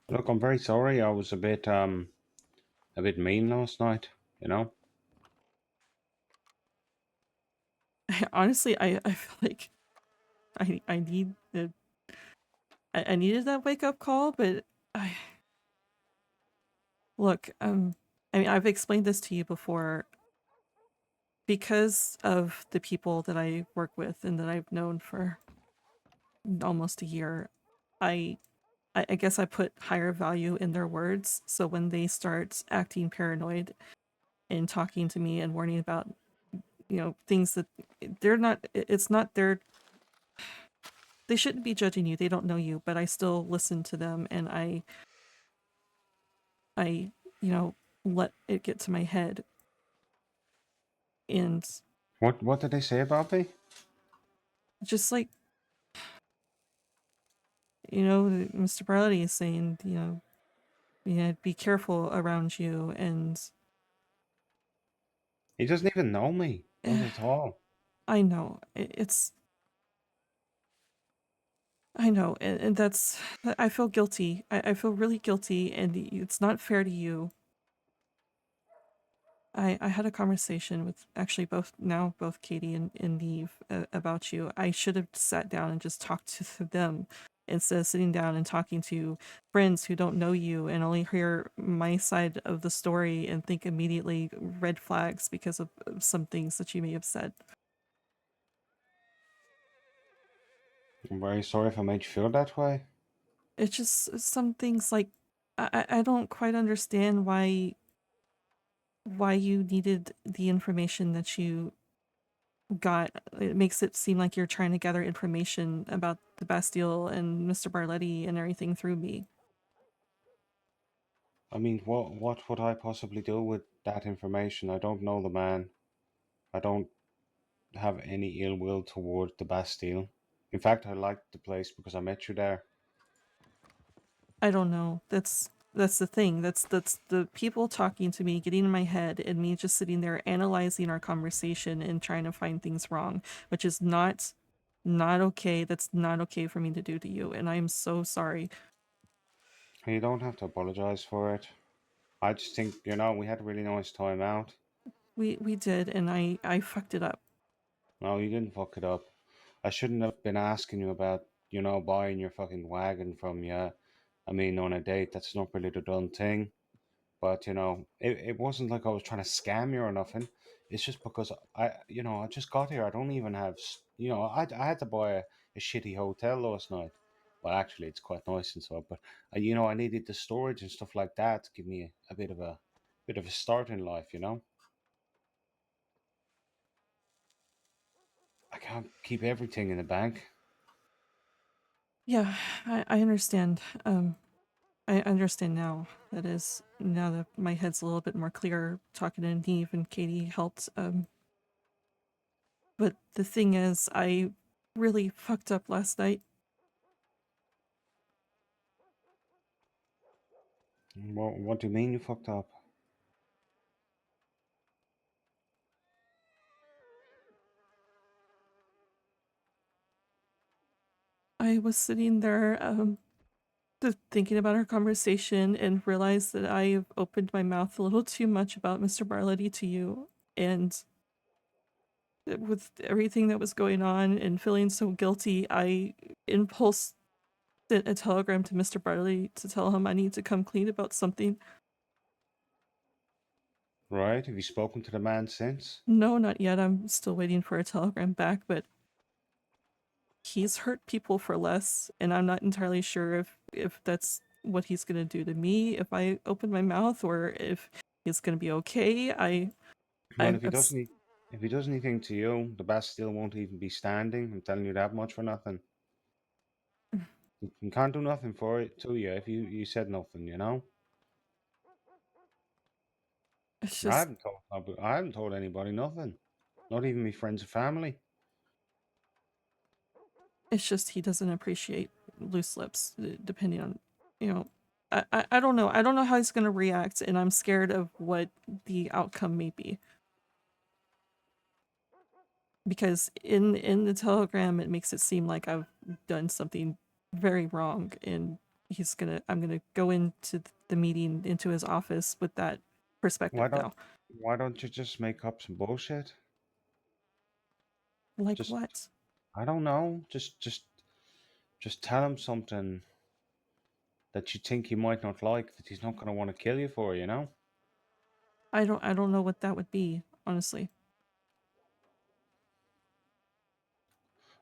Look, I'm very sorry. I was a bit mean last night, you know? Honestly, I feel like I need the I needed that wake up call, but I look, I mean, I've explained this to you before. Because of the people that I work with and that I've known for almost a year, I guess I put higher value in their words. So when they start acting paranoid and talking to me and warning about, things that they're not, it's not their, they shouldn't be judging you. They don't know you, but I still listen to them, and I let it get to my head. And What did they say about me? just like, Mr. Barletti is saying, be careful around you, and He doesn't even know me. Not at all. I know I know, and that's, I feel guilty. I feel really guilty, and it's not fair to you. I had a conversation with actually both Katie and Neve about you. I should have sat down and just talked to them instead of sitting down and talking to friends who don't know you and only hear my side of the story and think immediately red flags because of some things that you may have said. I'm very sorry if I made you feel that way. It's just some things like I don't quite understand why you needed the information that you got. It makes it seem like you're trying to gather information about the Bastille and Mr. Barletti and everything through me. I mean, what would I possibly do with that information? I don't know the man. I don't have any ill will toward the Bastille. In fact, I liked the place because I met you there. I don't know. That's the thing. That's the people talking to me, getting in my head, and me just sitting there analyzing our conversation and trying to find things wrong, which is not not okay. That's not okay for me to do to you, and I am so sorry. You don't have to apologize for it. I just think, we had a really nice time out. We did, and I fucked it up. No, you didn't fuck it up. I shouldn't have been asking you about, buying your fucking wagon from you. I mean, on a date, that's not really the done thing. But, it wasn't like I was trying to scam you or nothing. It's just because I just got here. I don't even have, I had to buy a shitty hotel last night. Well, actually, it's quite nice and so, but, I needed the storage and stuff like that to give me a bit of a start in life, I can't keep everything in the bank. Yeah, I understand. I understand now. That is, now that my head's a little bit more clear, talking to Neve and Katie helped. But the thing is, I really fucked up last night. What do you mean you fucked up? I was sitting there, just thinking about our conversation and realized that I opened my mouth a little too much about Mr. Barletti to you. And with everything that was going on and feeling so guilty, I impulse sent a telegram to Mr. Barletti to tell him I need to come clean about something. Right? Have you spoken to the man since? No, not yet. I'm still waiting for a telegram back, but he's hurt people for less, and I'm not entirely sure if that's what he's gonna do to me if I open my mouth, or if he's gonna be okay. Well, I'm ups- if he does anything to you, the Bastille won't even be standing. I'm telling you that much for nothing. You can't do nothing for it to you if you said nothing, it's I just haven't told anybody nothing. Not even my friends or family. he doesn't appreciate loose lips, depending on, you know. I don't know. I don't know how he's gonna react, and I'm scared of what the outcome may be. Because in the telegram it makes it seem like I've done something very wrong, and I'm gonna go into the meeting, into his office with that Why perspective don't now. why don't you just make up some bullshit? Like Just what? I don't know. Just tell him something that you think he might not like, that he's not gonna want to kill you for, I don't know what that would be, honestly.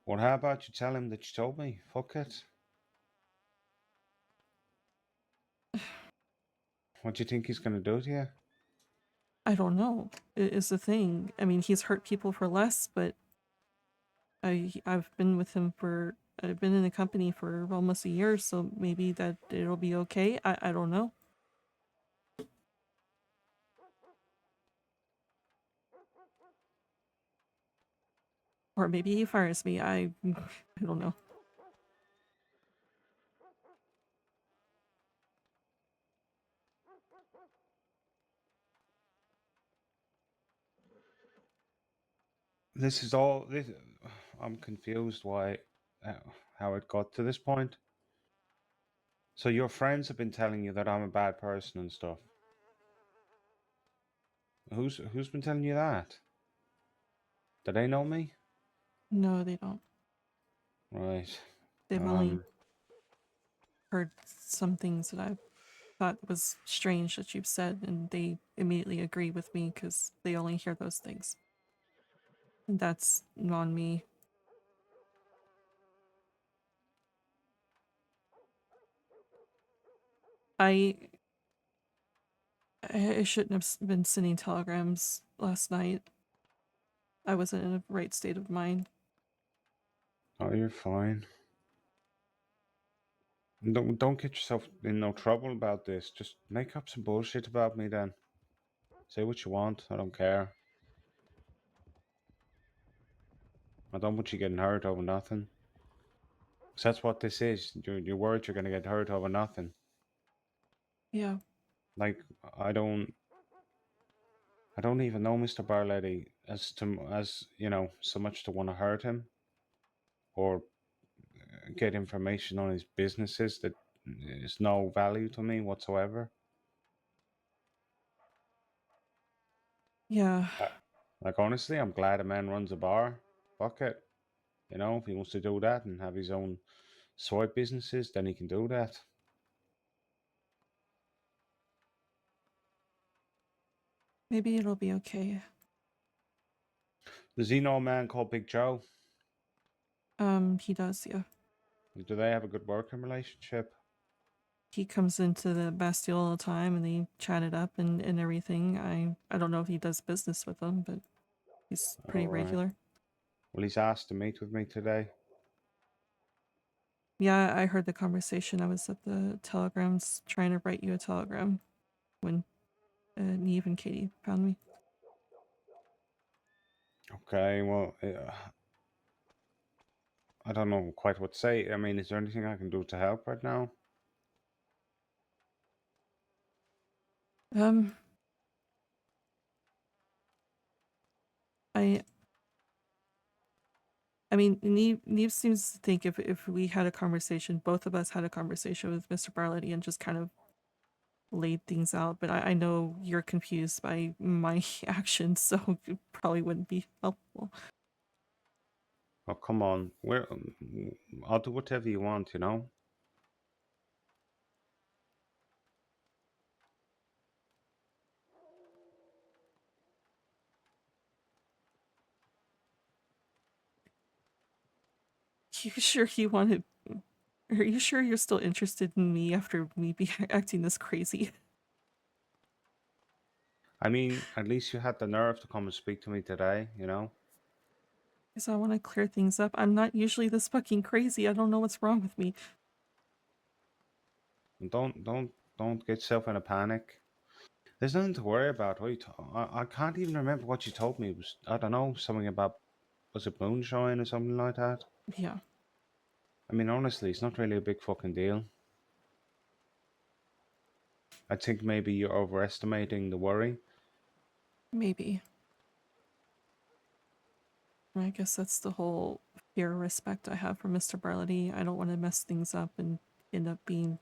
Well, how about you tell him that you told me? Fuck it. What do you think he's gonna do to you? I don't know, is the thing. I mean, he's hurt people for less, but I've been in the company for almost a year, so maybe that it'll be okay. I don't know. Or maybe he fires me. I don't know. This is all. I'm confused why, how it got to this point. So your friends have been telling you that I'm a bad person and stuff. Who's been telling you that? Do they know me? No, they don't. Right. They've only heard some things that I thought was strange that you've said, and they immediately agree with me because they only hear those things. And that's on me. I I shouldn't have been sending telegrams last night. I wasn't in a right state of mind. Oh, you're fine. Don't get yourself in no trouble about this. Just make up some bullshit about me then. Say what you want. I don't care. I don't want you getting hurt over nothing. 'Cause that's what this is. You're worried you're gonna get hurt over nothing. Yeah. Like I don't even know Mr. Barletti as so much to want to hurt him. or get information on his businesses that is no value to me whatsoever. Yeah. Like, honestly, I'm glad a man runs a bar. Fuck it. You know, if he wants to do that and have his own side businesses, then he can do that. Maybe it'll be okay. Does he know a man called Big Joe? He does, yeah. Do they have a good working relationship? He comes into the Bastille all the time and they chat it up and everything. I don't know if he does business with them, but he's pretty Alright. regular. Well, he's asked to meet with me today. Yeah, I heard the conversation. I was at the telegrams trying to write you a telegram when Neve and Katie found me. Okay, well, I don't know quite what to say. I mean, is there anything I can do to help right now? I mean, Neve seems to think if we had a conversation, both of us had a conversation with Mr. Barletti and just kind of laid things out, but I know you're confused by my actions, so it probably wouldn't be helpful. Oh, come on. I'll do whatever you want, you know? You sure you wanted... Are you sure you're still interested in me after me be acting this crazy? I mean, at least you had the nerve to come and speak to me today, you know? Because I want to clear things up. I'm not usually this fucking crazy. I don't know what's wrong with me. And don't get yourself in a panic. There's nothing to worry about. I can't even remember what you told me. It was, I don't know, something about, was it moonshine or something like that? Yeah. I mean, honestly, it's not really a big fucking deal. I think maybe you're overestimating the worry. Maybe. I guess that's the whole fear of respect I have for Mr. Barletti. I don't want to mess things up and end up being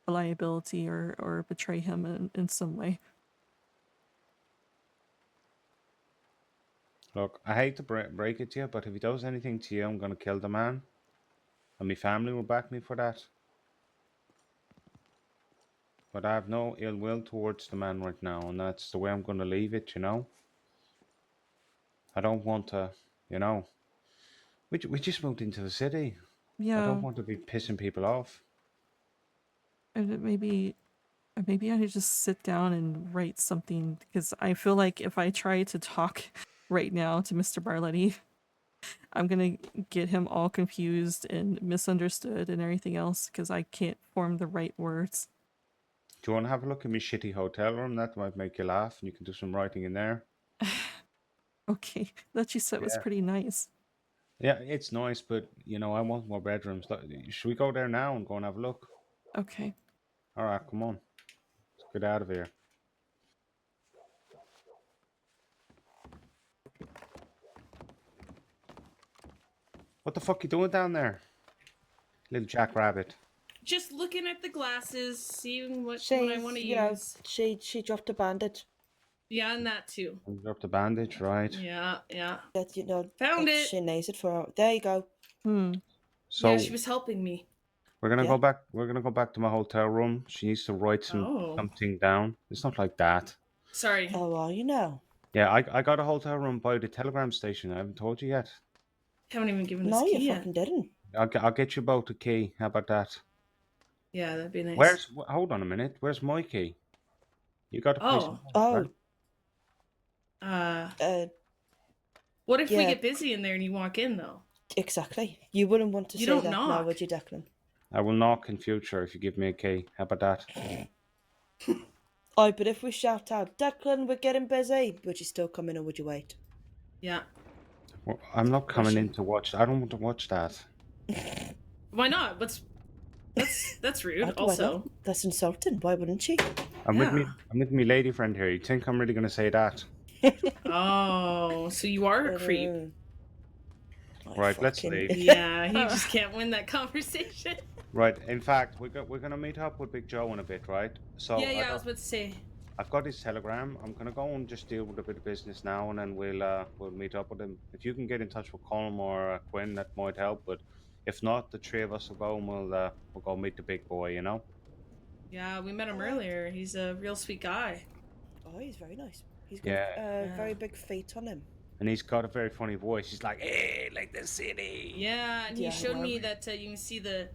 a liability or betray him in some way. Look, I hate to break it to you, but if he does anything to you, I'm going to kill the man. And my family will back me for that. But I have no ill will towards the man right now, and that's the way I'm going to leave it, you know? I don't want to, you know... We just moved into the city. Yeah. I don't want to be pissing people off. And maybe I need to just sit down and write something, because I feel like if I try to talk right now to Mr. Barletti, I'm gonna get him all confused and misunderstood and everything else because I can't form the right words. Do you want to have a look at my shitty hotel room? That might make you laugh, and you can do some writing in there. Okay, that you said was pretty nice. Yeah, it's nice, but, you know, I want more bedrooms. Should we go there now and go and have a look? Okay. Alright, come on. Let's get out of here. What the fuck you doing down there? Little jackrabbit. Just looking at the glasses, seeing what I want to use. She dropped a bandage. Yeah, and that too. Dropped the bandage, right? Yeah. That, you know, Found it. She needs it for her. There you go. So yeah, she was helping me. we're gonna go back. We're gonna go back to my hotel room. She needs to write something down. It's not like that. Sorry. Oh, well, you know. Yeah, I got a hotel room by the telegram station. I haven't told you yet. Haven't even given us No, key you yet. fucking didn't. I'll get you both a key. How about that? Yeah, that'd be nice. Hold on a minute. Where's my key? You got a place. What if we get busy in there and you walk in though? Exactly. You wouldn't want to say that now, would you, Declan? I will knock in future if you give me a key. How about that? But if we shout out, Declan, we're getting busy, would you still come in or would you wait? Yeah. Well, I'm not coming in to watch. I don't want to watch that. Why not? That's rude. Also, that's insulting. Why wouldn't she? I'm with me lady friend here. You think I'm really gonna say that? Oh, so you are a creep. Right, let's fucking- leave. Yeah, he just can't win that conversation. Right, in fact, we're gonna meet up with Big Joe in a bit, right? So Yeah, I was about to say. I've got his telegram. I'm gonna go and just deal with a bit of business now, and then we'll meet up with him. If you can get in touch with Colm or Quinn, that might help. But if not, the three of us will go and we'll go meet the big boy. You know. Yeah, we met him Alright. earlier. He's a real sweet guy. Oh, he's very nice. He's got Yeah. very big feet on him. And he's got a very funny voice. He's like, "Hey, like the city." Yeah, and he Yeah, showed wow. me that you can see the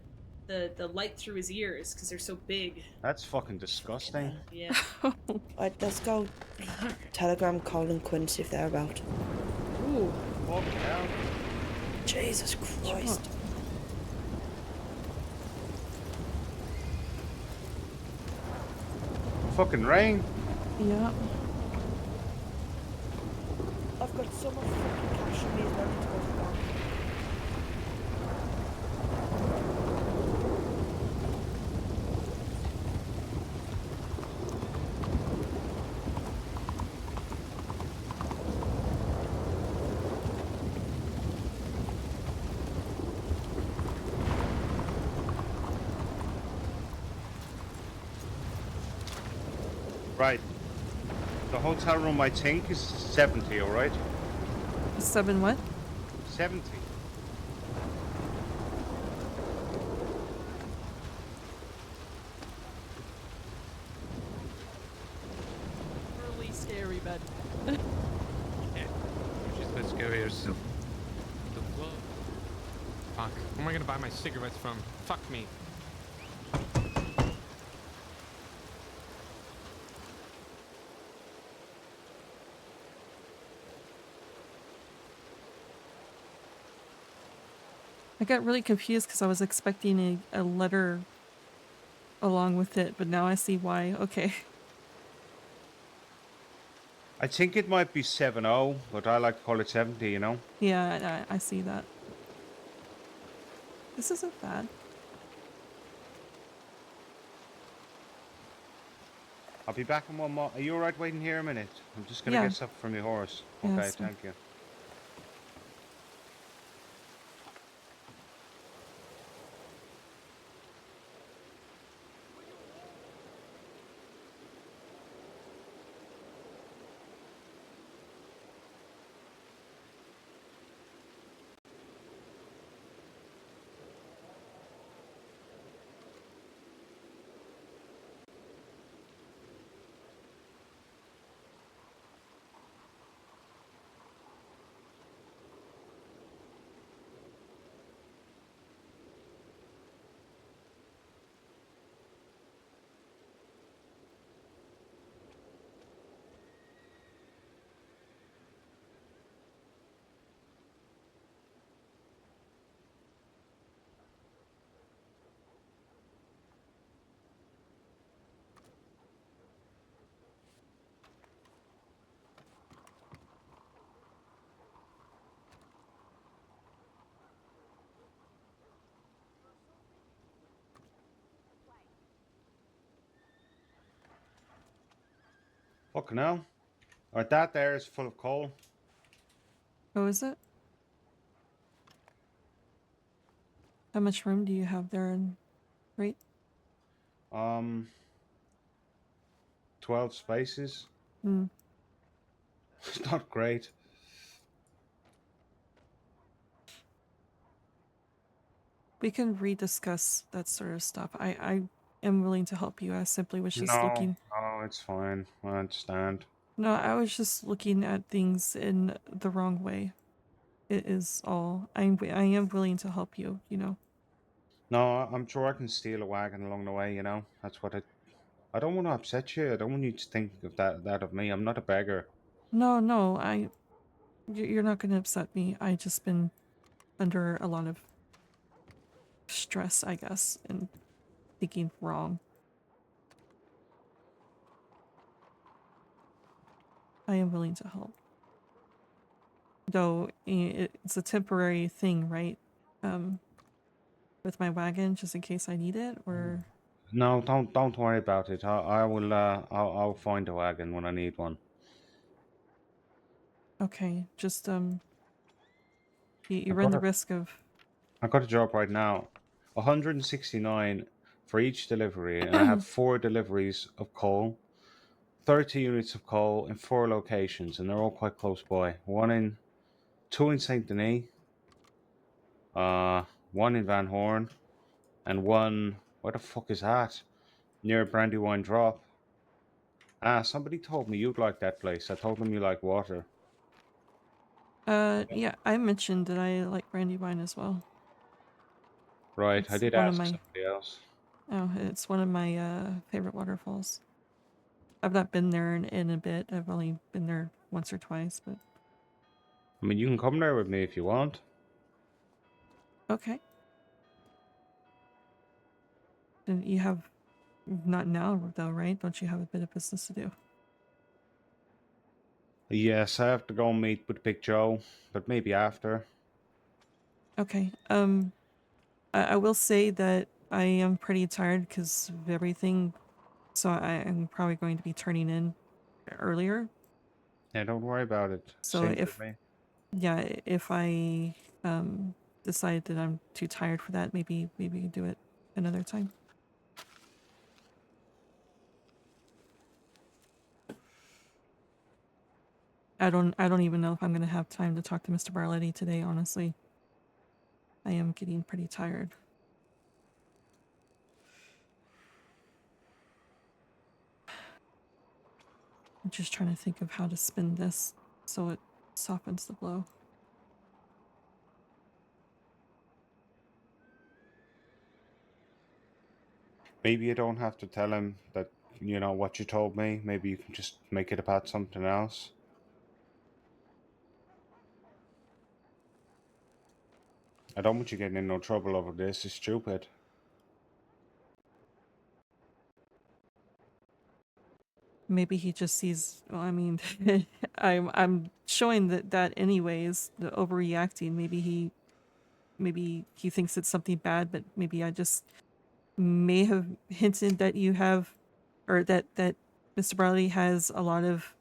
light through his ears because they're so big. That's fucking disgusting. hell. Yeah. Alright, let's go telegram Cole and Quinn, see if they're about. Ooh. Fucking hell. Jesus Christ. Fucking rain. Yeah. I've got so much fucking cash on me as well. I need to go to the bank. Right. The hotel room, I think, is 70. All right. 7 what? 70. Really scary, bed. Just let's go here. So, fuck. Where am I gonna buy my cigarettes from? Fuck me. I got really confused because I was expecting a letter along with it, but now I see why. Okay. I think it might be 70, but I like to call it 70. You know. Yeah, I see that. This isn't bad. I'll be back in one more. Are you alright waiting here a minute? I'm just gonna Yeah. get stuff from your horse. Yeah, Okay, that's fine. thank you. Fucking hell. Alright, that there is full of coal. Oh, is it? How much room do you have there in right? 12 spaces. Hmm. It's not great. We can rediscuss that sort of stuff. I am willing to help you. I simply was just looking. No, it's fine. I understand. No, I was just looking at things in the wrong way. It is all. I am willing to help you, you know. No, I'm sure I can steal a wagon along the way, you know? That's what I don't want to upset you. I don't want you to think of that of me. I'm not a beggar. No, you're not going to upset me. I just been under a lot of stress, I guess, and thinking wrong. I am willing to help. Though it's a temporary thing, right? With my wagon, just in case I need it, or No, don't worry about it. I'll find a wagon when I need one. okay, just You I run got the a, risk of. I got a job right now. 169 for each delivery, and I have 4 deliveries of coal, 30 units of coal in 4 locations, and they're all quite close by. 2 in Saint Denis, 1 in Van Horn, and 1, where the fuck is that? Near Brandywine Drop. Somebody told me you'd like that place. I told them you like water. Yeah, I mentioned that I like Brandywine as well. Right, I It's did one of ask my. somebody else. Oh, it's one of my favorite waterfalls. I've not been there in a bit. I've only been there once or twice, but I mean, you can come there with me if you want. okay. And you have not now though, right? Don't you have a bit of business to do? Yes, I have to go meet with Big Joe, but maybe after. Okay. I will say that I am pretty tired because of everything, so I am probably going to be turning in earlier. Yeah, don't worry about it. So Same with me. if I decide that I'm too tired for that, maybe we can do it another time. I don't even know if I'm gonna have time to talk to Mr. Barletti today, honestly. I am getting pretty tired. I'm just trying to think of how to spin this so it softens the blow. Maybe you don't have to tell him that, you know, what you told me. Maybe you can just make it about something else. I don't want you getting in no trouble over this. It's stupid. Maybe he just sees. Well, I mean, I'm showing that anyways. The overreacting. Maybe he thinks it's something bad, but maybe I just may have hinted that you have, or that Mr. Barley has a lot of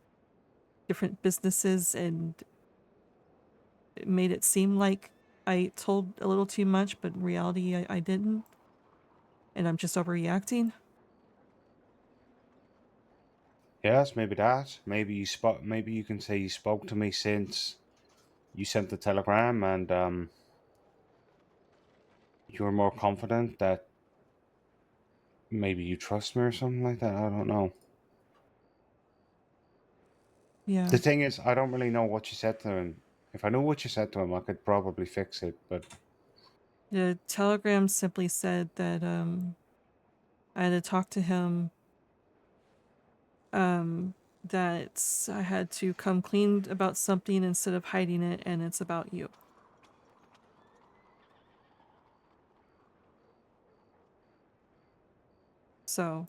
different businesses, and it made it seem like I told a little too much, but in reality I didn't, and I'm just overreacting. Yes, maybe that. Maybe you spoke. Maybe you can say you spoke to me since you sent the telegram, and you were more confident that maybe you trust me or something like that. I don't know. Yeah. The thing is, I don't really know what you said to him. If I knew what you said to him, I could probably fix it. But The telegram simply said that I had to talk to him, that I had to come clean about something instead of hiding it, and it's about you. So,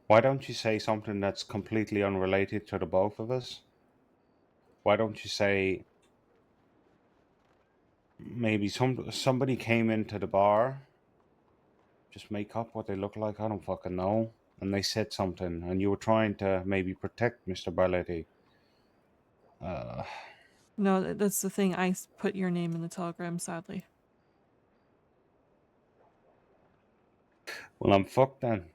why don't you say something that's completely unrelated to the both of us? Why don't you say maybe somebody came into the bar, just make up what they look like, I don't fucking know, and they said something, and you were trying to maybe protect Mr. Barletti. no, that's the thing. I put your name in the telegram, sadly. Well, I'm fucked then.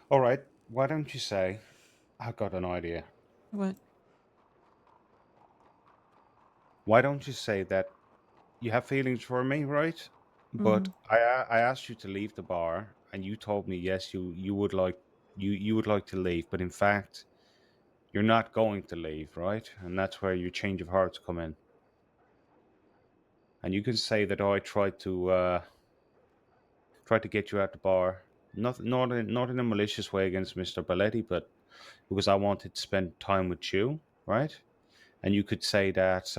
All right, why don't you say, I've got an idea. What? Why don't you say that you have feelings for me, right? But Mm-hmm. I asked you to leave the bar, and you told me yes, you would like you would like to leave, but in fact, you're not going to leave, right? And that's where your change of hearts come in. And you can say that, oh, I tried to get you at the bar, not in a malicious way against Mr. Balletti, but because I wanted to spend time with you, right? And you could say that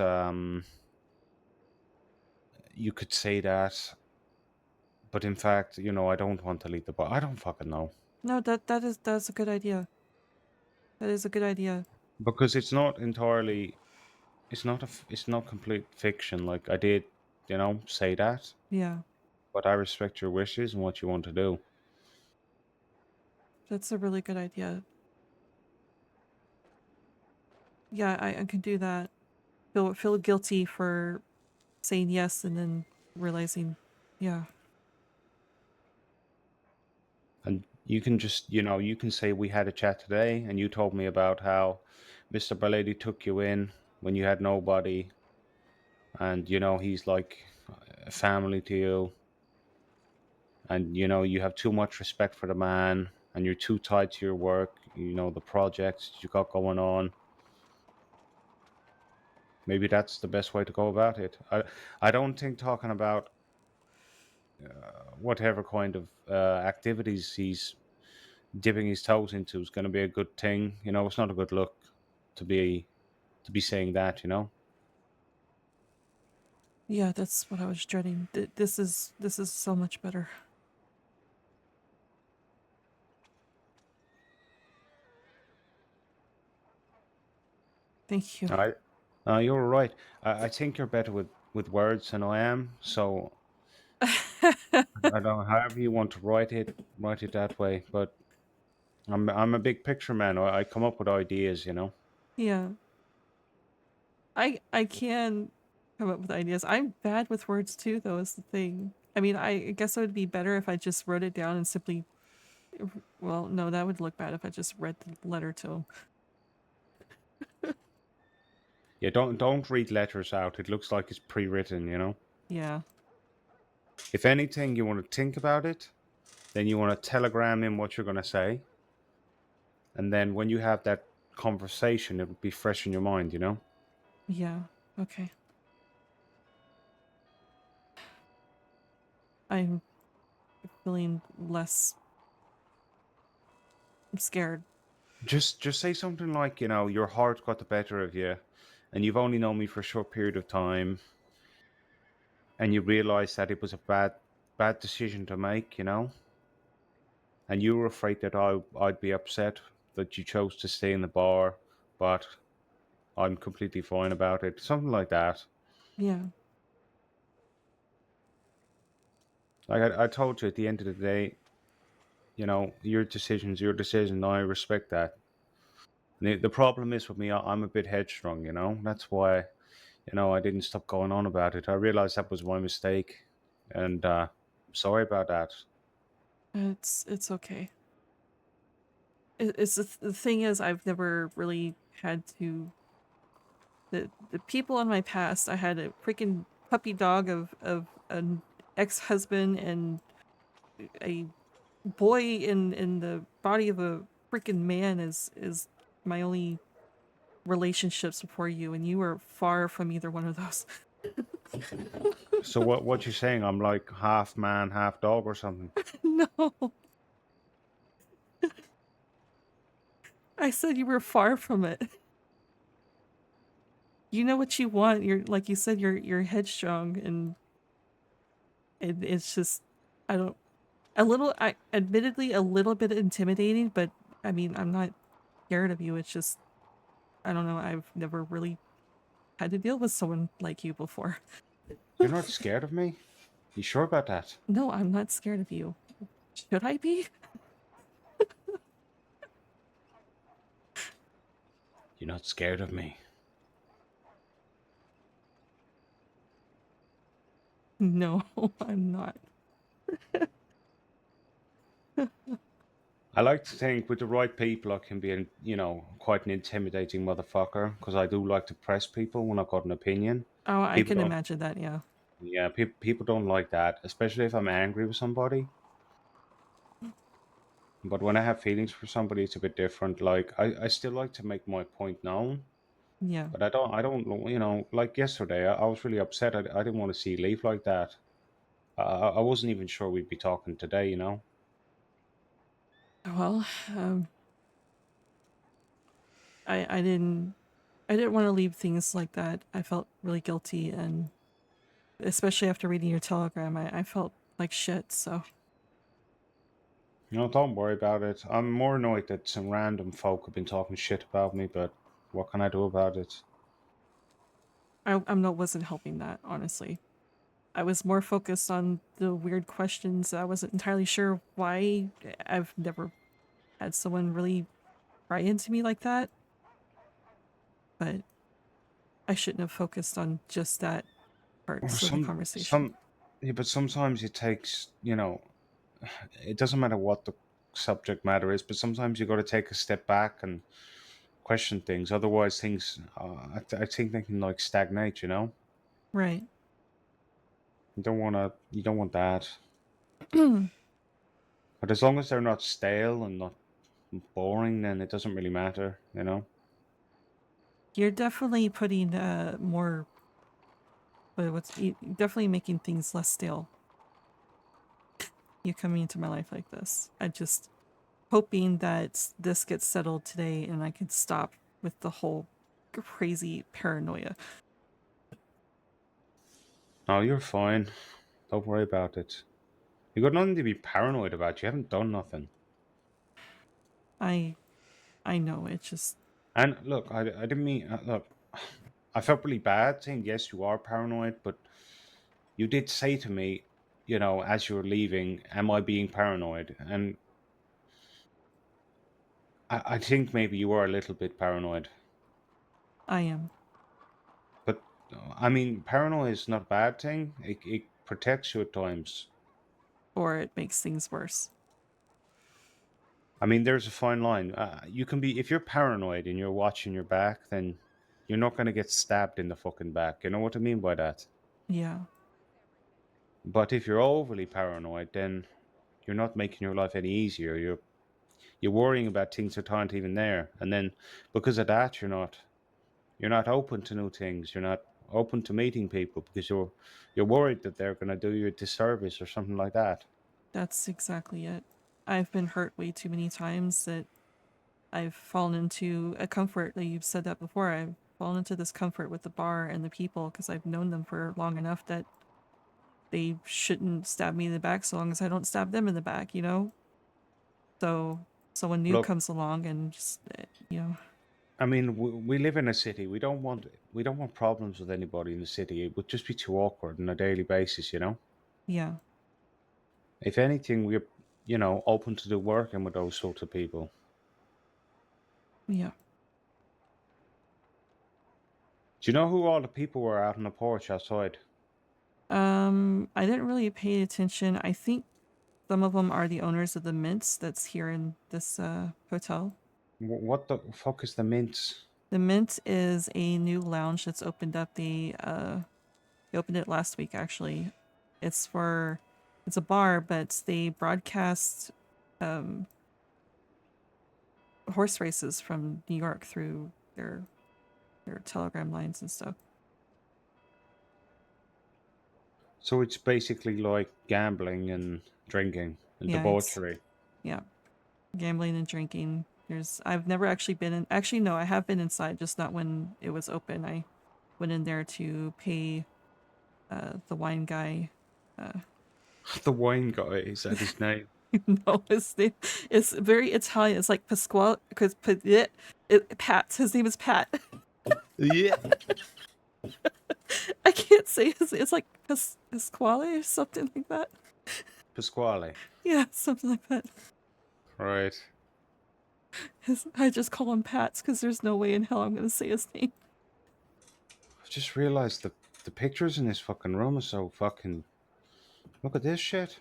but in fact, you know, I don't want to leave the bar. I don't fucking know. No, that's a good idea. That is a good idea. Because it's not entirely, it's not complete fiction. Like, I did, you know, say that, Yeah, but I respect your wishes and what you want to do. that's a really good idea. Yeah, I can do that. feel guilty for saying yes and then realizing, yeah. And you can just, you can say we had a chat today and you told me about how Mr. Barlady took you in when you had nobody. And, he's like a family to you. And, you have too much respect for the man and you're too tied to your work, the projects you got going on. Maybe that's the best way to go about it. I don't think talking about whatever kind of activities he's dipping his toes into is going to be a good thing. It's not a good look to be saying that. Yeah, that's what I was dreading. This is so much better. Thank you. All right. You're right. I think you're better with words than I am. So I don't know, however you want to write it that way. But I'm a big picture man. I come up with ideas. Yeah. I can come up with ideas. I'm bad with words too, though, is the thing. I mean, I guess it would be better if I just wrote it down and simply. Well, no, that would look bad if I just read the letter to him. Yeah, don't read letters out. It looks like it's pre-written. Yeah. If anything, you want to think about it, then you want to telegram in what you're going to say, and then when you have that conversation, it will be fresh in your mind. Yeah. Okay. I'm feeling less scared. Just say something like, your heart got the better of you, and you've only known me for a short period of time, and you realize that it was a bad decision to make. And you were afraid that I'd be upset that you chose to stay in the bar, but I'm completely fine about it. Something like that. Yeah. Like I told you, at the end of the day, your decision's your decision. And I respect that. And the problem is with me, I'm a bit headstrong. That's why, I didn't stop going on about it. I realized that was my mistake, and sorry about that. It's okay. It's the thing is, I've never really had to. The people in my past, I had a freaking puppy dog of an ex-husband and a boy in the body of a freaking man is my only relationships before you, and you were far from either one of those. So what you're saying? I'm like half man, half dog, or something? No. I said you were far from it. You know what you want. You're like you said, you're headstrong, and it's just I don't I admittedly a little bit intimidating, but I mean I'm not scared of you. It's just I don't know. I've never really had to deal with someone like you before. You're not scared of me? You sure about that? No, I'm not scared of you. Should I be? You're not scared of me. No, I'm not. I like to think with the right people, I can be, quite an intimidating motherfucker because I do like to press people when I've got an opinion. Oh, I People can don't, imagine that, yeah. yeah, people don't like that, especially if I'm angry with somebody. But when I have feelings for somebody, it's a bit different. Like I still like to make my point known, Yeah. but I don't, like yesterday, I was really upset. I didn't want to see you leave like that. I wasn't even sure we'd be talking today. Well, I didn't want to leave things like that. I felt really guilty, and especially after reading your telegram, I felt like shit, so Don't worry about it. I'm more annoyed that some random folk have been talking shit about me, but what can I do about it? I'm not wasn't helping that, honestly. I was more focused on the weird questions. I wasn't entirely sure why. I've never had someone really pry into me like that. But I shouldn't have focused on just that part Or of the conversation. but sometimes it takes, it doesn't matter what the subject matter is, but sometimes you got to take a step back and question things. Otherwise, things, I think they can like stagnate. Right. You don't want that. But as long as they're not stale and not boring, then it doesn't really matter. You're definitely putting more, definitely making things less stale. You coming into my life like this. I just hoping that this gets settled today and I can stop with the whole crazy paranoia. No, you're fine. Don't worry about it. You got nothing to be paranoid about. You haven't done nothing. I know, it just... And look, I didn't mean look. I felt really bad saying yes, you are paranoid, but you did say to me, as you were leaving, "Am I being paranoid?" And I think maybe you were a little bit paranoid. I am. But I mean, paranoia is not a bad thing. It protects you at times. Or it makes things worse. I mean, there's a fine line. You can be, if you're paranoid and you're watching your back, then you're not going to get stabbed in the fucking back. You know what I mean by that? Yeah. But if you're overly paranoid, then you're not making your life any easier. You're worrying about things that aren't even there, and then because of that, you're not open to new things. You're not open to meeting people because you're worried that they're going to do you a disservice or something like that. That's exactly it. I've been hurt way too many times that I've fallen into a comfort. Like you've said that before. I've fallen into this comfort with the bar and the people because I've known them for long enough that they shouldn't stab me in the back so long as I don't stab them in the back, So someone new Look, comes along and just, I mean, we live in a city. We don't want problems with anybody in the city. It would just be too awkward on a daily basis. Yeah. If anything, we're open to do working with those sorts of people. Yeah. Do you know who all the people were out on the porch outside? I didn't really pay attention. I think some of them are the owners of the Mints that's here in this hotel. What the fuck is the Mints? The Mint is a new lounge that's opened up. They opened it last week actually. It's a bar, but they broadcast horse races from New York through their telegram lines and stuff. So it's basically like gambling and drinking and Yeah, debauchery. gambling and drinking. I've never actually been in. Actually, no, I have been inside, just not when it was open. I went in there to pay the wine guy. The wine guy, is that his name? No, his name is very Italian. It's like Pasquale, because Pat. His name is Pat. Yeah. I can't say it's like Pasquale or something like that. Pasquale. Yeah, something like that. Right. I just call him Pats because there's no way in hell I'm gonna say his name. I've just realized the pictures in this fucking room are so fucking... Look at this shit.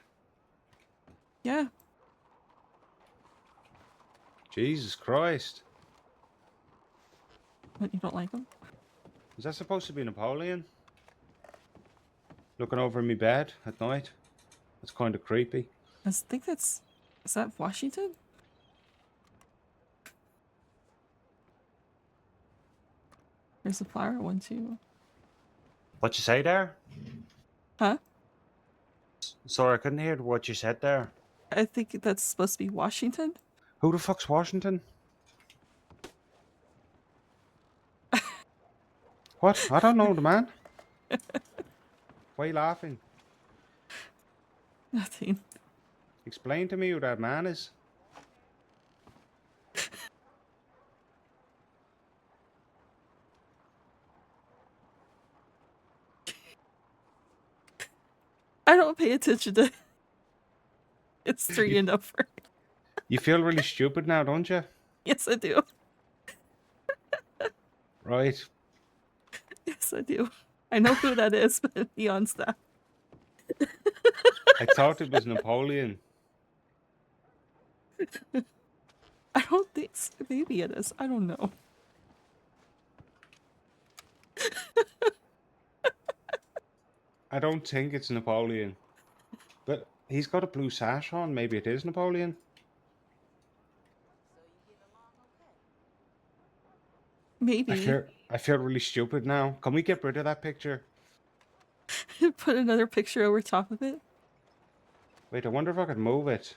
Yeah. Jesus Christ. What, you don't like him? Is that supposed to be Napoleon? Looking over me bed at night? That's kind of creepy. I think is that Washington? There's a flower one too. What you say there? Huh? Sorry, I couldn't hear what you said there. I think that's supposed to be Washington. Who the fuck's Washington? What? I don't know the man. Why are you laughing? Nothing. Explain to me who that man is. I don't pay attention to history enough for it. You feel really stupid now, don't you? Yes, I do. Right. Yes, I do. I know who that is, but beyond that. I thought it was Napoleon. I don't think so. Maybe it is. I don't know. I don't think it's Napoleon. But he's got a blue sash on. Maybe it is Napoleon. Maybe. I feel really stupid now. Can we get rid of that picture? Put another picture over top of it. Wait, I wonder if I could move it.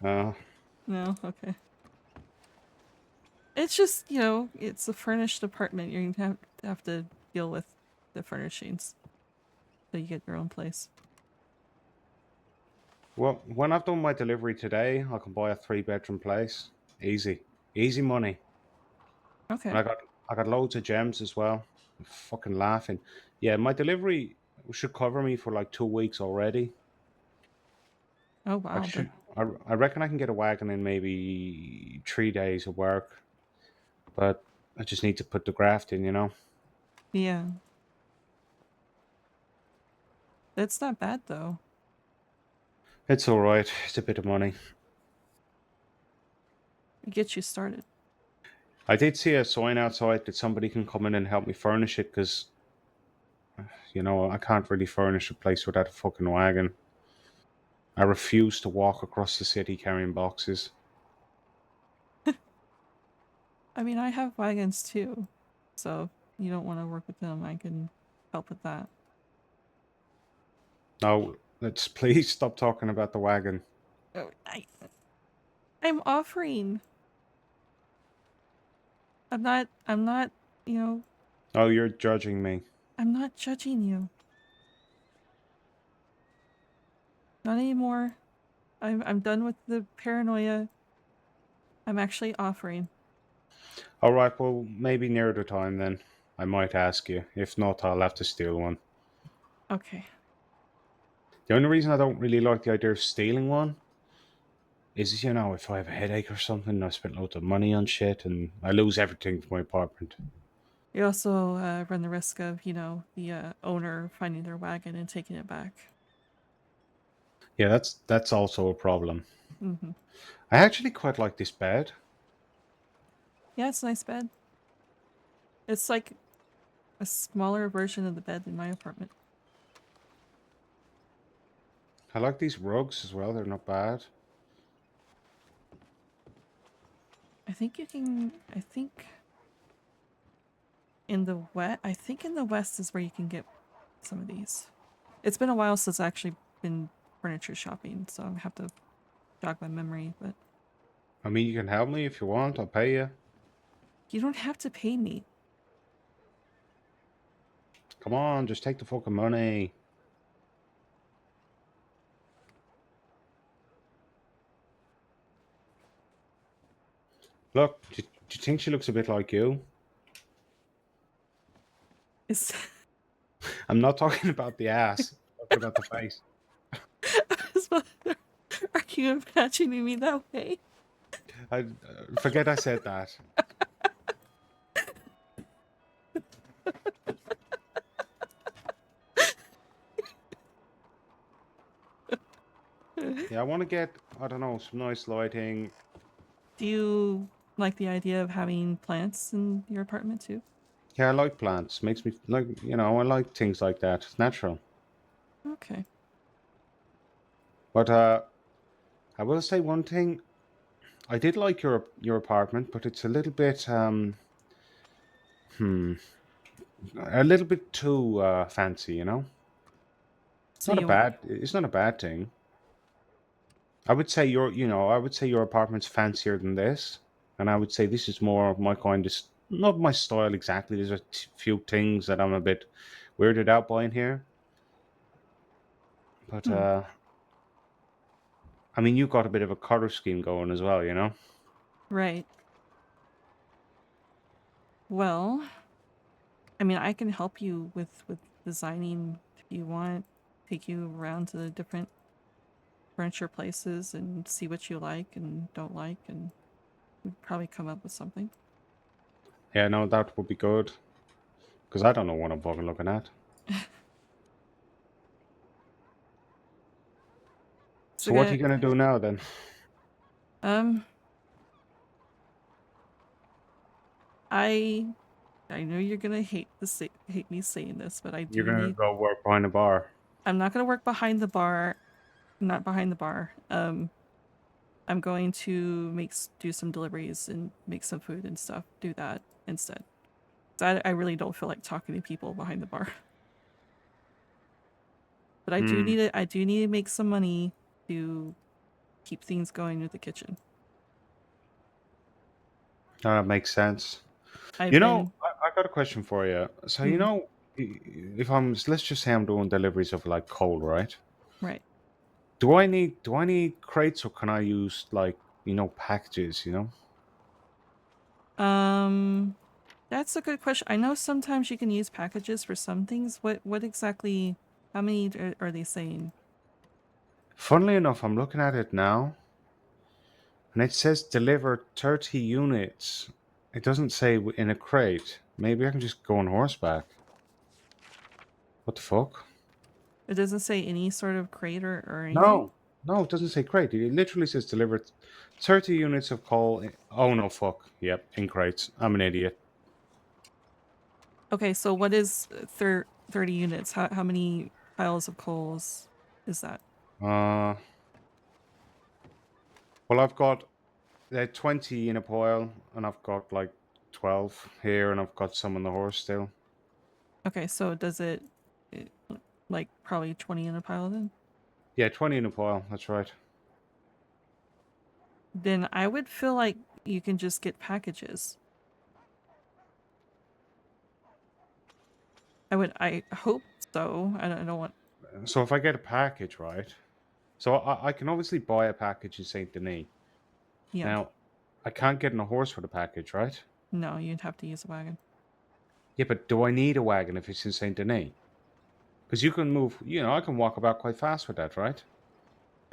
No. No, okay. It's just, you know, it's a furnished apartment. You're gonna have to deal with the furnishings. So you get your own place. Well, when I've done my delivery today, I can buy a 3-bedroom place. Easy. Easy money. Okay. And I got loads of gems as well. I'm fucking laughing. Yeah, my delivery should cover me for like 2 weeks already. Oh wow. I reckon I can get a wagon in maybe 3 days of work. But I just need to put the graft in, you know? Yeah. That's not bad though. It's alright. It's a bit of money. It gets you started. I did see a sign outside that somebody can come in and help me furnish it because, you know, I can't really furnish a place without a fucking wagon. I refuse to walk across the city carrying boxes. I mean, I have wagons too. So if you don't want to work with them, I can help with that. No, let's please stop talking about the wagon. Oh, I'm offering. I'm not, you know, Oh, you're judging me. I'm not judging you. Not anymore. I'm done with the paranoia. I'm actually offering. All right, well, maybe near the time then. I might ask you. If not, I'll have to steal one. Okay. The only reason I don't really like the idea of stealing one is, you know, if I have a headache or something, I've spent loads of money on shit and I lose everything for my apartment. You also run the risk of, you know, the owner finding their wagon and taking it back. Yeah, that's also a problem. Mm-hmm. I actually quite like this bed. Yeah, it's a nice bed. It's like a smaller version of the bed in my apartment. I like these rugs as well. They're not bad. I think you can. I think in the West is where you can get some of these. It's been a while since I actually been furniture shopping, so I have to jog my memory. But I mean, you can help me if you want. I'll pay you. you don't have to pay me. Come on, just take the fucking money. Look, do you think she looks a bit like you? It's. I'm not talking about the ass. I'm talking about the face. Are you imagining me that way? I forget I said that. Yeah, I want to get, I don't know, some nice lighting. Do you like the idea of having plants in your apartment too? Yeah, I like plants. Makes me like, you know, I like things like that. It's natural. Okay. But I will say one thing. I did like your apartment, but it's a little bit a little bit too fancy, you know? So you. It's not a bad thing. I would say I would say your apartment's fancier than this, and I would say this is more of my kind of not my style exactly. There's a few things that I'm a bit weirded out by in here, but I mean, you've got a bit of a color scheme going as well, you know? Right. Well, I mean, I can help you with designing if you want. Take you around to the different furniture places and see what you like and don't like, and we'd probably come up with something. Yeah, no, that would be good. Because I don't know what I'm fucking looking at. So what are you gonna do now then? I know you're gonna hate me saying this, but I You're do gonna need. go work behind a bar. I'm not gonna work behind the bar. Not behind the bar. I'm going to do some deliveries and make some food and stuff. Do that instead. So I really don't feel like talking to people behind the bar. But I do need to make some money to keep things going with the kitchen. That makes sense. I got a question for you. So if let's just say I'm doing deliveries of like coal, right? Right. Do I need crates or can I use like packages? That's a good question. I know sometimes you can use packages for some things. What exactly? How many are they saying? Funnily enough, I'm looking at it now, and it says deliver 30 units. It doesn't say in a crate. Maybe I can just go on horseback. What the fuck? It doesn't say any sort of crate or anything? No, it doesn't say crate. It literally says deliver 30 units of coal. Oh no, fuck. Yep, in crates. I'm an idiot. Okay, so what is 30 units? How many piles of coals is that? Well, I've got 20 in a pile, and I've got like 12 here, and I've got some on the horse still. Okay, so does it like probably 20 in a pile then? Yeah, 20 in a pile. That's right. Then I would feel like you can just get packages. I hope so. I don't want. So if I get a package, right? So I can obviously buy a package in Saint Denis. Yeah. Now, I can't get on a horse for the package, right? No, you'd have to use a wagon. Yeah, but do I need a wagon if it's in Saint Denis? Because you can move. I can walk about quite fast with that, right?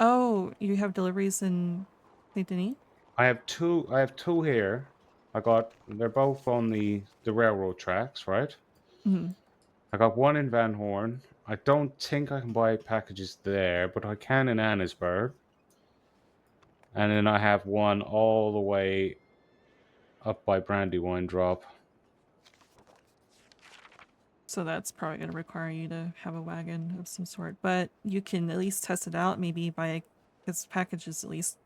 Oh, you have deliveries in Saint Denis? I have two. I have two here. They're both on the railroad tracks, right? Mm-hmm. I got one in Van Horn. I don't think I can buy packages there, but I can in Annisburg. And then I have one all the way up by Brandywine Drop. So that's probably going to require you to have a wagon of some sort. But you can at least test it out. Maybe buy this package is at least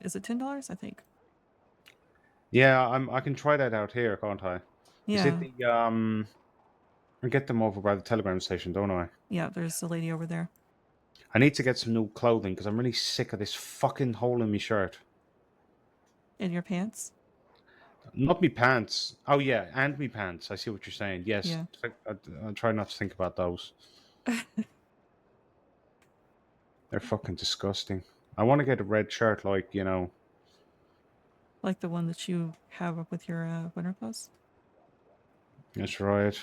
is it $10? I think. Yeah, I can try that out here, can't I? Yeah. Is it I get them over by the telegram station, don't I? Yeah, there's a lady over there. I need to get some new clothing because I'm really sick of this fucking hole in my shirt. In your pants? Not me pants. Oh yeah, and me pants. I see what you're saying. Yes, Yeah. I'll try not to think about those. They're fucking disgusting. I want to get a red shirt, like Like the one that you have up with your winter clothes? That's right.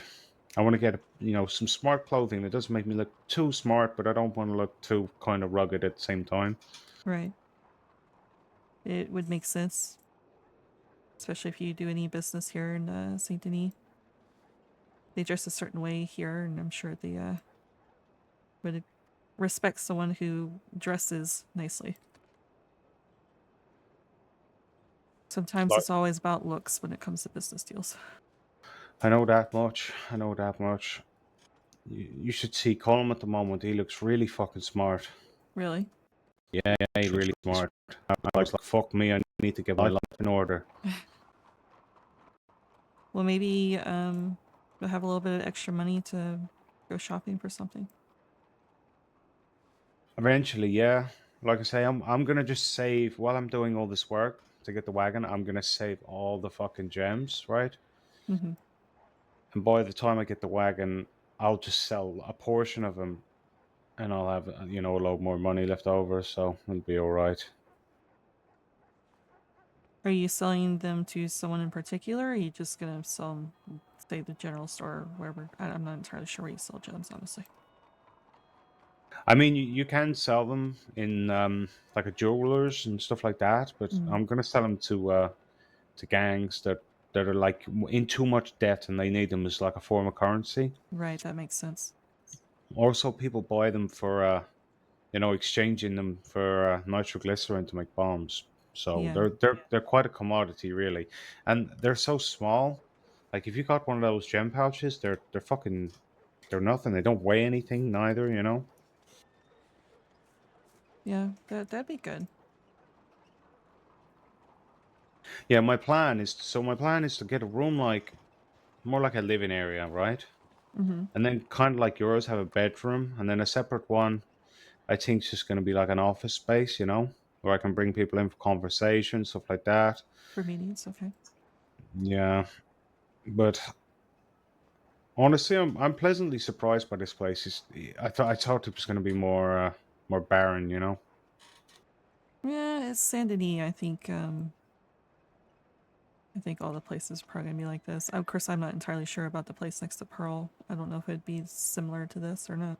I want to get some smart clothing that doesn't make me look too smart, but I don't want to look too kind of rugged at the same time. Right. It would make sense, especially if you do any business here in Saint Denis. They dress a certain way here, and I'm sure they would respect someone who dresses nicely. Sometimes it's always about looks when it comes to business deals. I know that much. You should see Colm at the moment. He looks really fucking smart. Really? Yeah, he's really smart. I was like, fuck me, I need to get my life in order. Well, maybe you'll have a little bit of extra money to go shopping for something. Eventually, yeah. Like I say, I'm gonna just save while I'm doing all this work to get the wagon. I'm gonna save all the fucking gems, right? Mm-hmm. And by the time I get the wagon, I'll just sell a portion of them, and I'll have a load more money left over, so it'll be all right. Are you selling them to someone in particular, or are you just gonna sell them, say, the general store or wherever? I'm not entirely sure where you sell gems, honestly. I mean, you can sell them in like a jewelers and stuff like that, but I'm gonna sell them to gangs that that are like in too much debt and they need them as like a form of currency. Right, that makes sense. Also, people buy them for exchanging them for nitroglycerin to make bombs. So Yeah. they're quite a commodity, really, and they're so small. Like if you got one of those gem pouches, they're nothing. They don't weigh anything, neither. Yeah, that'd be good. Yeah, my plan is to get a room more like a living area, right? Mm-hmm. And then kind of like yours, have a bedroom, and then a separate one. I think it's just going to be like an office space, where I can bring people in for conversation, stuff like that. For meetings, okay. Yeah, but honestly, I'm pleasantly surprised by this place. I thought it was going to be more barren, Yeah, it's Saint Denis. I think all the places are probably gonna be like this. Of course, I'm not entirely sure about the place next to Pearl. I don't know if it'd be similar to this or not.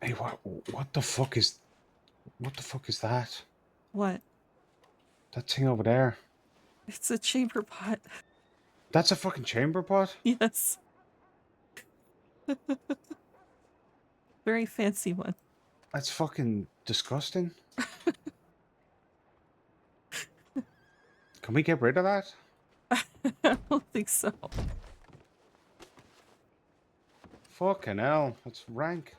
Hey, what the fuck is that? What? That thing over there? It's a chamber pot. That's a fucking chamber pot? Yes. Very fancy one. That's fucking disgusting. Can we get rid of that? I don't think so. Fucking hell, that's rank.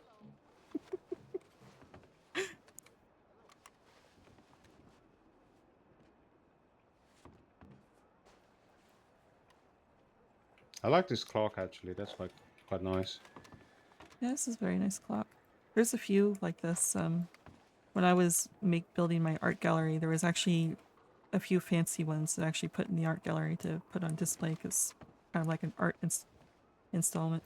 I like this clock actually. That's quite nice. Yeah, this is a very nice clock. There's a few like this. When I was building my art gallery, there was actually a few fancy ones that I actually put in the art gallery to put on display because kind of like an art installment.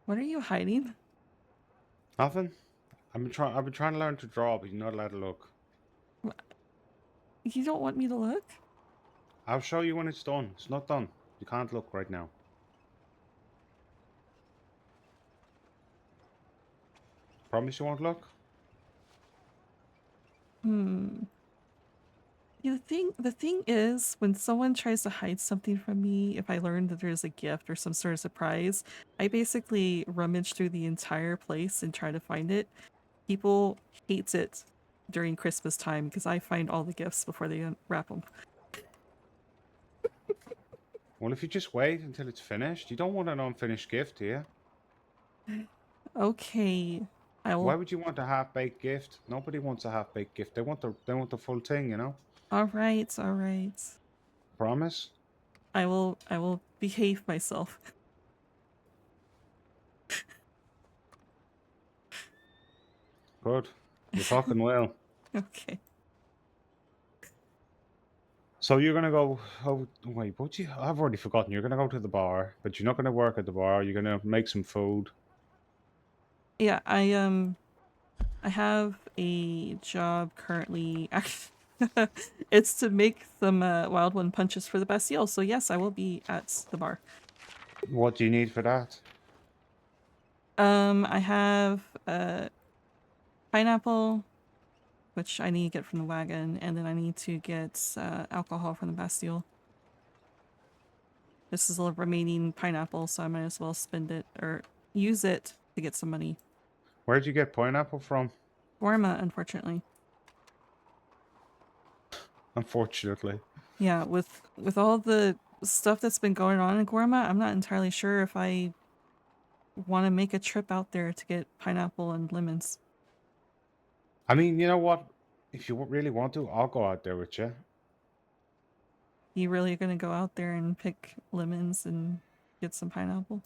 What are you hiding? Nothing. I've been trying to learn to draw, but you're not allowed to look. You don't want me to look? I'll show you when it's done. It's not done. You can't look right now. Promise you won't look? Hmm. Yeah, the thing is, when someone tries to hide something from me, if I learn that there's a gift or some sort of surprise, I basically rummage through the entire place and try to find it. People hate it during Christmas time because I find all the gifts before they unwrap them. Well, if you just wait until it's finished, you don't want an unfinished gift, do you? Okay, I Why will. would you want a half-baked gift? Nobody wants a half-baked gift. They want the full thing, All right, all right. Promise? I will behave myself. Good. You fucking will. Okay. So you're gonna go. Oh wait, I've already forgotten. You're gonna go to the bar, but you're not gonna work at the bar. You're gonna make some food. Yeah, I have a job currently. It's to make some wild one punches for the Bastille. So yes, I will be at the bar. What do you need for that? I have pineapple, which I need to get from the wagon, and then I need to get alcohol from the Bastille. This is the remaining pineapple, so I might as well spend it or use it to get some money. Where'd you get pineapple from? Warma, unfortunately. Unfortunately. Yeah, with all the stuff that's been going on in Gorma, I'm not entirely sure if I want to make a trip out there to get pineapple and lemons. I mean, you know what? If you really want to, I'll go out there with you. You really gonna go out there and pick lemons and get some pineapple?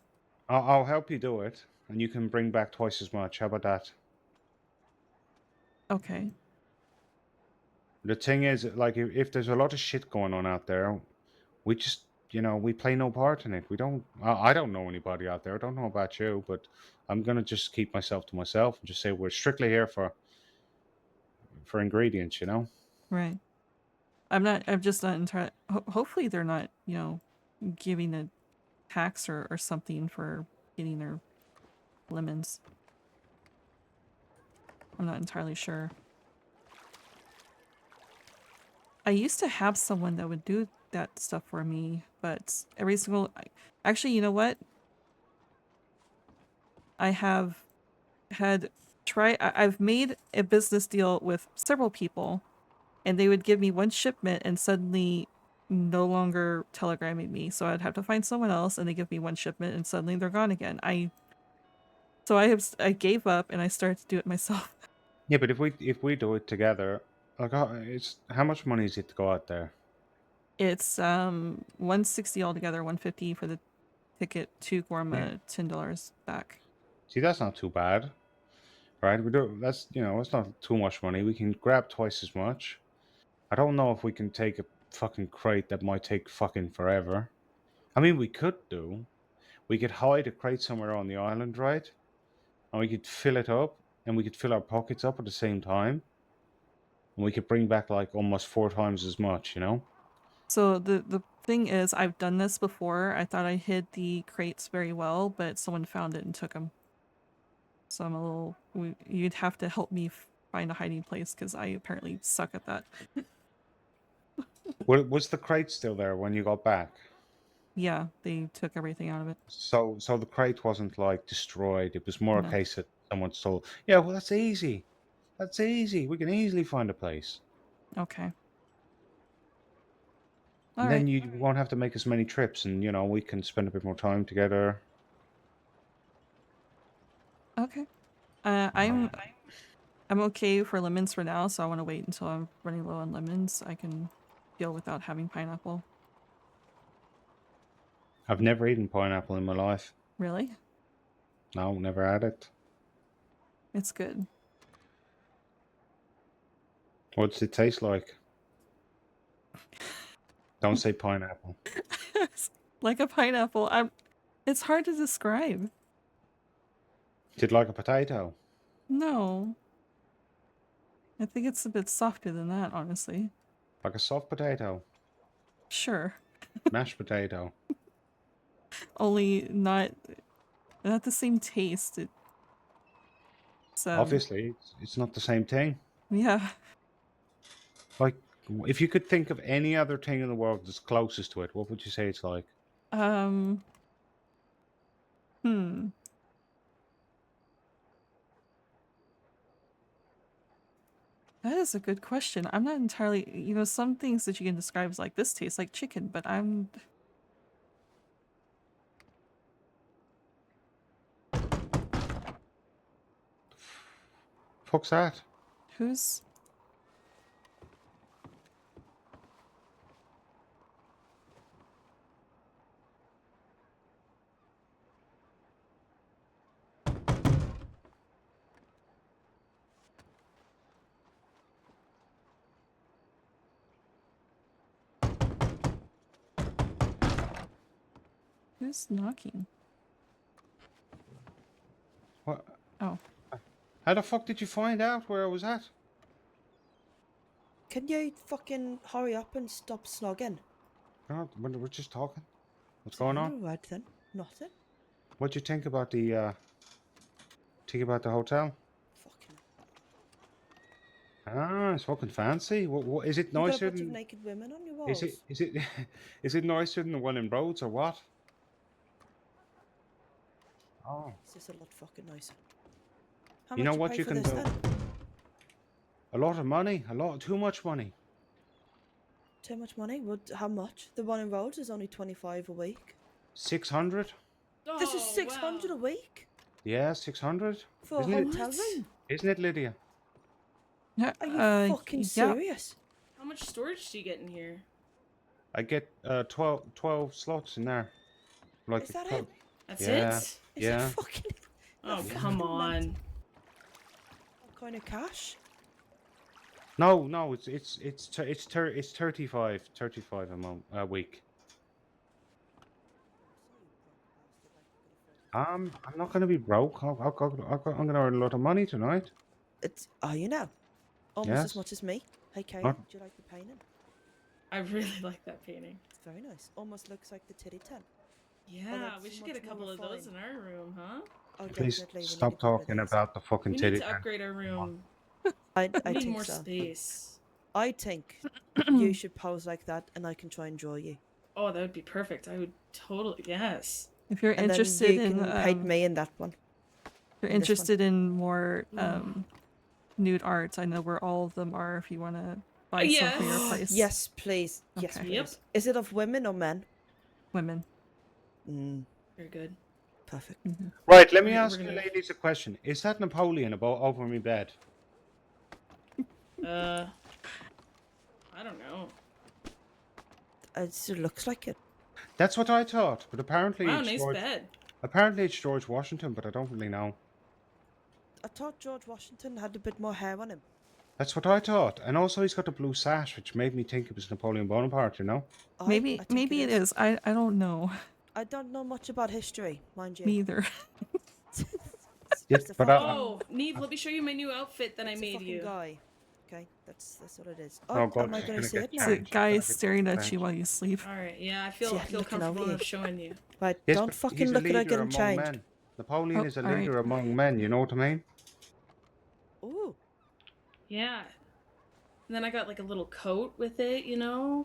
I'll help you do it, and you can bring back twice as much. How about that? Okay. The thing is, like, if there's a lot of shit going on out there, we just you know, we play no part in it. We don't. I don't know anybody out there. I don't know about you, but I'm gonna just keep myself to myself and just say we're strictly here for ingredients. You know. Right. I'm just not entirely. Hopefully, they're not, giving a tax or something for getting their lemons. I'm not entirely sure. I used to have someone that would do that stuff for me, but every single... Actually, you know what? I have had I've made a business deal with several people, and they would give me one shipment and suddenly no longer telegramming me. So I'd have to find someone else, and they give me one shipment and suddenly they're gone again. I gave up and I started to do it myself. Yeah, but if we do it together, like, it's how much money is it to go out there? It's 160 altogether, 150 for the ticket, 2 Gorma, $10 back. See, that's not too bad, right? We do that's it's not too much money. We can grab twice as much. I don't know if we can take a fucking crate that might take fucking forever. I mean, we could do. We could hide a crate somewhere on the island, right? And we could fill it up, and we could fill our pockets up at the same time, and we could bring back like almost 4 times as much. You know? So the thing is, I've done this before. I thought I hid the crates very well, but someone found it and took them. So I'm a little... You'd have to help me find a hiding place, because I apparently suck at that. Was the crate still there when you got back? Yeah, they took everything out of it. So the crate wasn't like destroyed. It was more a No. case that someone stole. Yeah, well, that's easy. That's easy. We can easily find a place. Okay. And then you won't have to make as many trips, and we can spend a bit more time together. Okay. I'm okay for lemons for now, so I want to wait until I'm running low on lemons. I can deal without having pineapple. I've never eaten pineapple in my life. Really? No, never had it. It's good. What does it taste like? Don't say pineapple. Like a pineapple. It's hard to describe. Is it like a potato? No. I think it's a bit softer than that, honestly. Like a soft potato? Sure. Mashed potato? Only not the same taste. Obviously, it's not the same thing. Yeah. Like, if you could think of any other thing in the world that's closest to it, what would you say it's like? That is a good question. I'm not entirely... some things that you can describe as like, this tastes like chicken, but I'm... Fuck's that? Who's... Who's knocking? What? Oh. How the fuck did you find out where I was at? Can you fucking hurry up and stop snogging? No, we're just talking. What's going on? Right then, nothing. What'd you think about the hotel? Fucking. Ah, it's fucking fancy. What is it You got a nicer bunch of than? naked women on your walls. Is it nicer than the one in Rhodes or what? Oh. This is a lot fucking nicer. How You much know what pay you for can this, do? then? A lot of money. Too much money. Too much money? How much? The one in Rhodes is only 25 a week. 600? This is 600 a week? Yeah, 600. For a hotel room? Isn't it, Lydia? Are you fucking serious? How much storage do you get in here? I get 12 slots in there. Like Is that it? That's yeah. it? Yeah. Oh, come on. What kind of cash? No, it's 35 a week. I'm not going to be broke. I'm going to earn a lot of money tonight. Are you now? Almost as Yes. much as me. Hey, Kay, Not- do you like the painting? I really like that painting. It's very nice. Almost looks like the titty tent. Yeah, we it's should get a much more couple of those refined. in our room, huh? Oh, Please definitely. We need a stop couple of talking those. about the fucking We need titty to tent. upgrade our room. I We need think more so. space. I think you should pose like that, and I can try and draw you. Oh, that would be perfect. I would totally, yes. If you're And interested then you in can paint me in that one. if you're in this one. interested in more nude art, I know where all of them are if you want to buy some for your Yes. place. Yes, please. Yes, Okay. please. Yep. Is it of women or men? Women. Very good. Perfect. Right, let me We're ask you gonna- ladies a question. Is that Napoleon about over my bed? I don't know. It looks like it. That's what I thought, but apparently Wow, it's nice George. bed. Apparently it's George Washington, but I don't really know. I thought George Washington had a bit more hair on him. That's what I thought, and also he's got a blue sash, which made me think it was Napoleon Bonaparte. You know? Maybe it is. I don't know. I don't know much about history, mind you. Me either. Yes, but Oh, Neve, let me show you my new outfit that I It's a made fucking you. guy. Okay, that's what it is. Oh, Oh, God, am I it's going to gonna see get it now? It's a changed. guy Gotta get staring at changed. you while you sleep. All right, yeah, I feel Yeah, looking comfortable over you. enough showing you. Right, Yes, don't but fucking he's a look at her leader getting among changed. men. Napoleon Oh, is a all right. leader among men. You know what I mean? Ooh. Yeah. And then I got like a little coat with it, you know?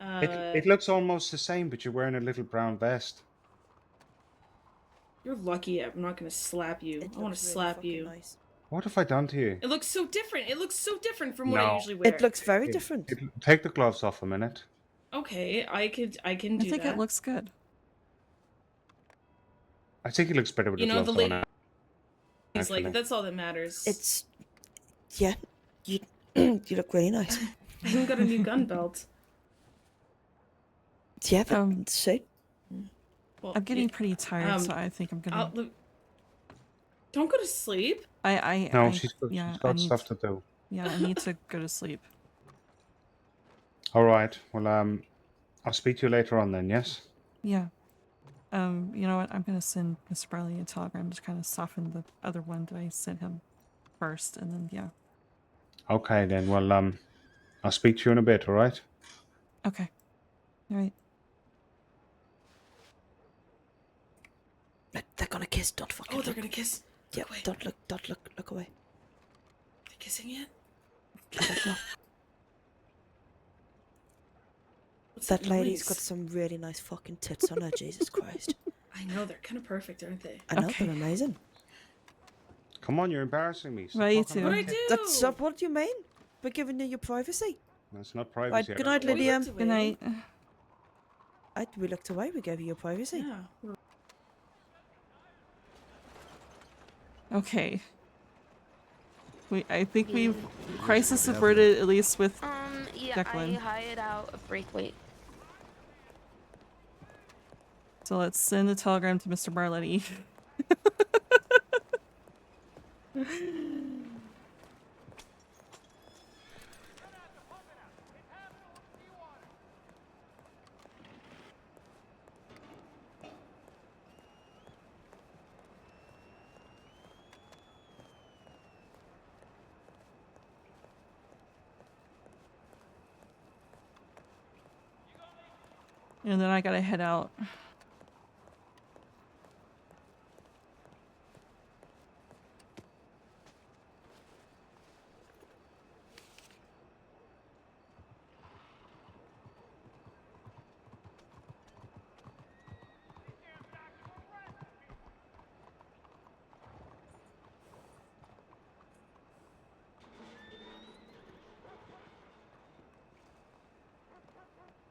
It looks almost the same, but you're wearing a little brown vest. You're lucky I'm not gonna slap you. I want to slap you. Nice. What have I done to you? It looks so different. It looks so different from what I No. usually wear. It looks very different. Take the gloves off a minute. Okay, I can I do think that. it looks good. I think he looks better with You the know, gloves the on. ladies Actually. like that's all that matters. Yeah, you you look really nice. I even got a new gun belt. Yeah, but so Well, I'm getting pretty tired, so I think I'm gonna. Don't go to sleep. No, she's got I need stuff to do. Yeah, I need to go to sleep. All right. Well, I'll speak to you later on then. Yes. Yeah. You know what? I'm gonna send Mr. Barley a telegram to kind of soften the other one that I sent him first, and then yeah. Okay then. Well, I'll speak to you in a bit. All right. Okay. All right. they're gonna kiss. Don't fucking. Oh, they're gonna kiss. Yeah, don't look away. They're kissing yet? What's That lady's noise? got some really nice fucking tits on her. Jesus Christ. I know they're kind of perfect, aren't they? I know they're amazing. Come on, you're embarrassing me. Stop Right, you talking too. about What'd I it. do? That's what do you mean? We're giving you your privacy. That's not Right, privacy. good night, Lydia. Good night. We looked away. We gave you your privacy. Yeah. Okay. I think we've crisis averted, at least with Yeah, Declan. I hired out a break. Wait. So let's send a telegram to Mr. Barletti. And then I gotta head out.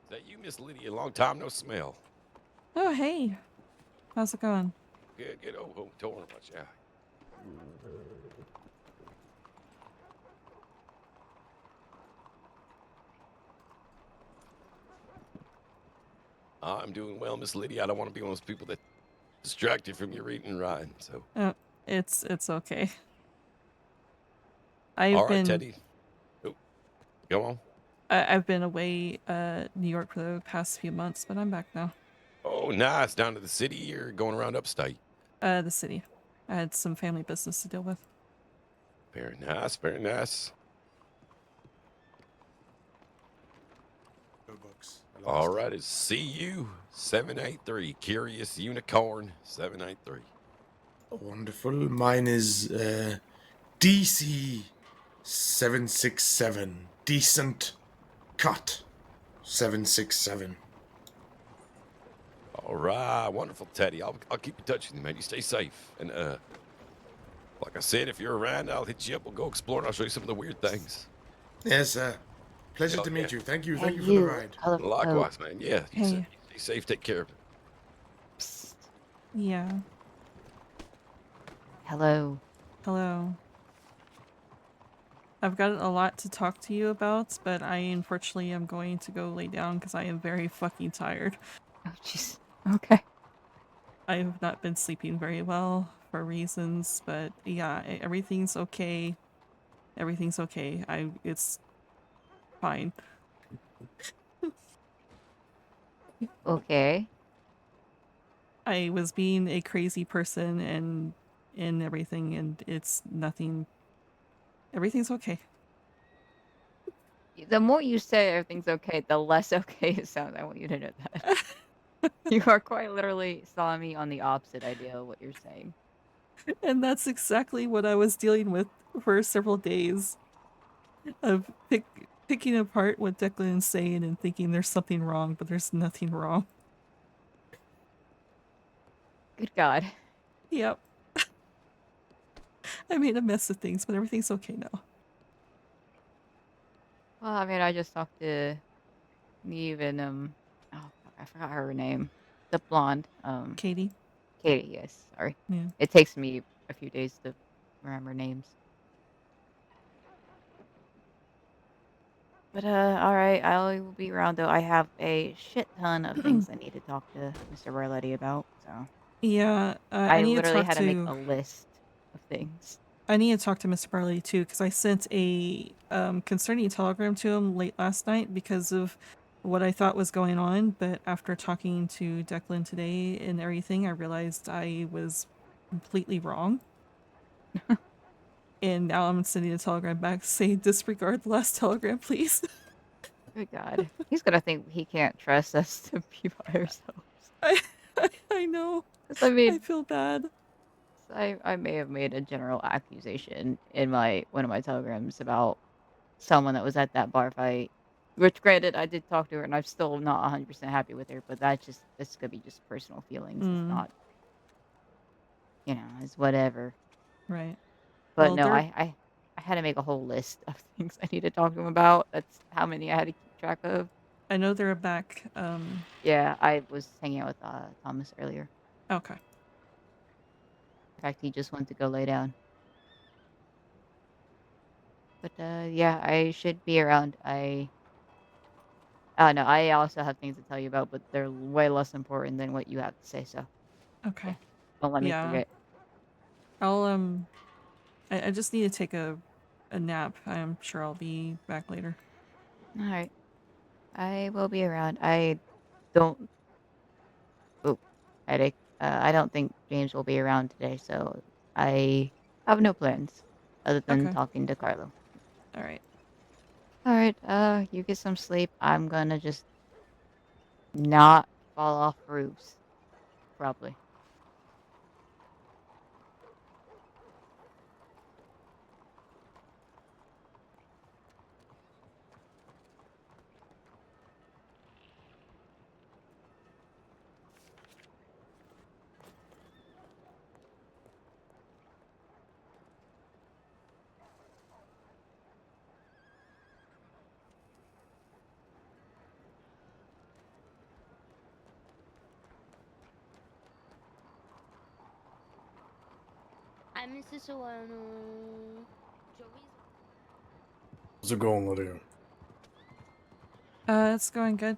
That you, Miss Lydia? Long time no smell. Oh, hey. How's it going? Good. Oh, don't worry much. Yeah. I'm doing well, Miss Lydia. I don't want to be one of those people that distracted from your reading and writing. So. It's okay. All right, Teddy. Oh, go on. I've been away, New York for the past few months, but I'm back now. Oh, nice. Down to the city or going around upstate? The city. I had some family business to deal with. Very nice, very nice. Go Bucks. I All lost. right, it's CU 783. Curious Unicorn 783. Wonderful. Mine is DC 767. Decent cut 767. All right, wonderful, Teddy. I'll keep in touch with you, man. You stay safe. And like I said, if you're around, I'll hit you up. We'll go explore and I'll show you some of the weird things. Yes, sir. Pleasure Hell to meet yeah. you. Thank you. Hey, Thank you for the you. ride. Likewise, man. Yeah. You Hey. stay safe. Take care of it. Psst. Yeah. Hello. Hello. I've got a lot to talk to you about, but I unfortunately am going to go lay down because I am very fucking tired. Oh, jeez. Okay. I have not been sleeping very well for reasons, but yeah, everything's okay. Everything's okay. It's fine. Okay. I was being a crazy person and everything, and it's nothing. Everything's okay. The more you say everything's okay, the less okay it sounds. I want you to know that. You are quite literally selling me on the opposite idea of what you're saying. And that's exactly what I was dealing with for several days. Of picking apart what Declan's saying and thinking there's something wrong, but there's nothing wrong. Good God. Yep. I made a mess of things, but everything's okay now. Well, I mean, I just talked to Neve and oh fuck, I forgot her name. The blonde. Katie? Katie, yes, sorry. Yeah. It takes me a few days to remember names. But alright, I will be around though. I have a shit ton of things I need to talk to Mr. Barletti about, so Yeah, I I need to literally talk had to make to a list of things. I need to talk to Mr. Barley too, because I sent a concerning telegram to him late last night because of what I thought was going on, but after talking to Declan today and everything, I realized I was completely wrong. And now I'm sending a telegram back saying disregard the last telegram, please. Good God. He's gonna think he can't trust us to be by ourselves. I know. 'Cause I mean, I feel bad. I may have made a general accusation in one of my telegrams about someone that was at that bar fight. Which, granted, I did talk to her, and I'm still not 100% happy with her. But this could be just personal feelings. It's not, it's whatever. Right. But Well, no, they're I had to make a whole list of things I need to talk to him about. That's how many I had to keep track of. I know they're back. Yeah, I was hanging out with Thomas earlier. Okay. In fact, he just went to go lay down. But yeah, I should be around. No, I also have things to tell you about, but they're way less important than what you have to say. So Okay. yeah, don't let me Yeah. forget. I'll I just need to take a nap. I'm sure I'll be back later. All right, I will be around. I don't. Oh, headache. I don't think James will be around today, so I have no plans other than Okay. talking to Carlo. All right. All right, you get some sleep. I'm gonna just not fall off roofs, probably. I miss the Solano. Joey's. How's it going, Lydia? It's going good.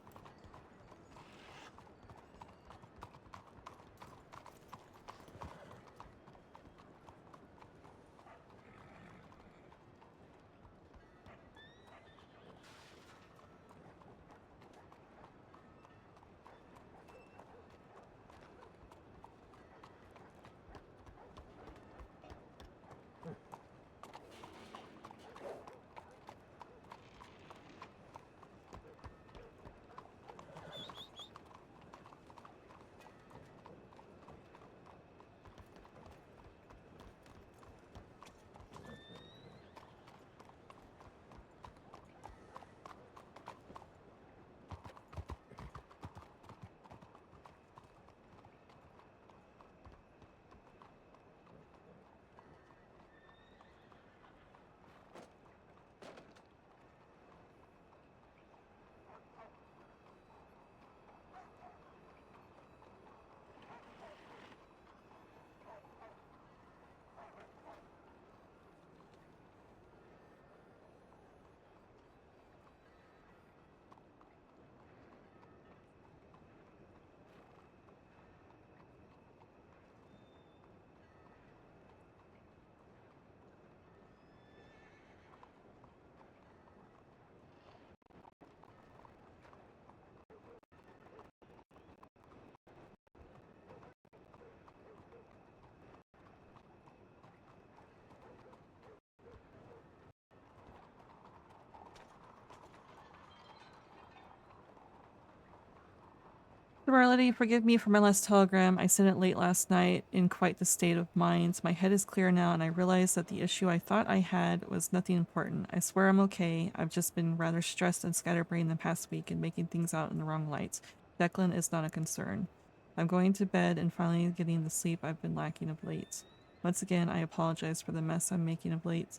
Barletti, forgive me for my last telegram. I sent it late last night in quite the state of mind. My head is clear now, and I realize that the issue I thought I had was nothing important. I swear I'm okay. I've just been rather stressed and scatterbrained the past week and making things out in the wrong light. Declan is not a concern. I'm going to bed and finally getting the sleep I've been lacking of late. Once again, I apologize for the mess I'm making of late.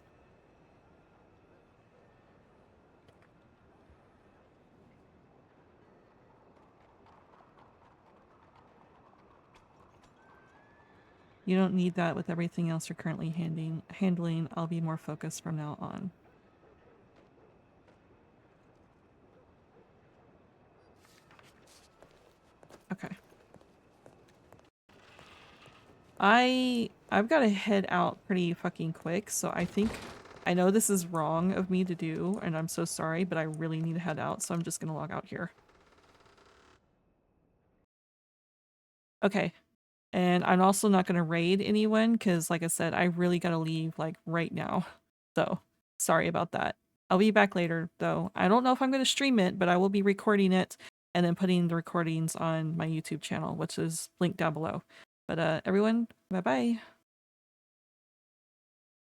You don't need that with everything else you're currently handling. I'll be more focused from now on. Okay. I've got to head out pretty fucking quick, so I know this is wrong of me to do, and I'm so sorry, but I really need to head out, so I'm just gonna log out here. Okay. And I'm also not gonna raid anyone, because like I said, I really gotta leave like right now. So, sorry about that. I'll be back later, though. I don't know if I'm gonna stream it, but I will be recording it and then putting the recordings on my YouTube channel, which is linked down below. But everyone, bye-bye.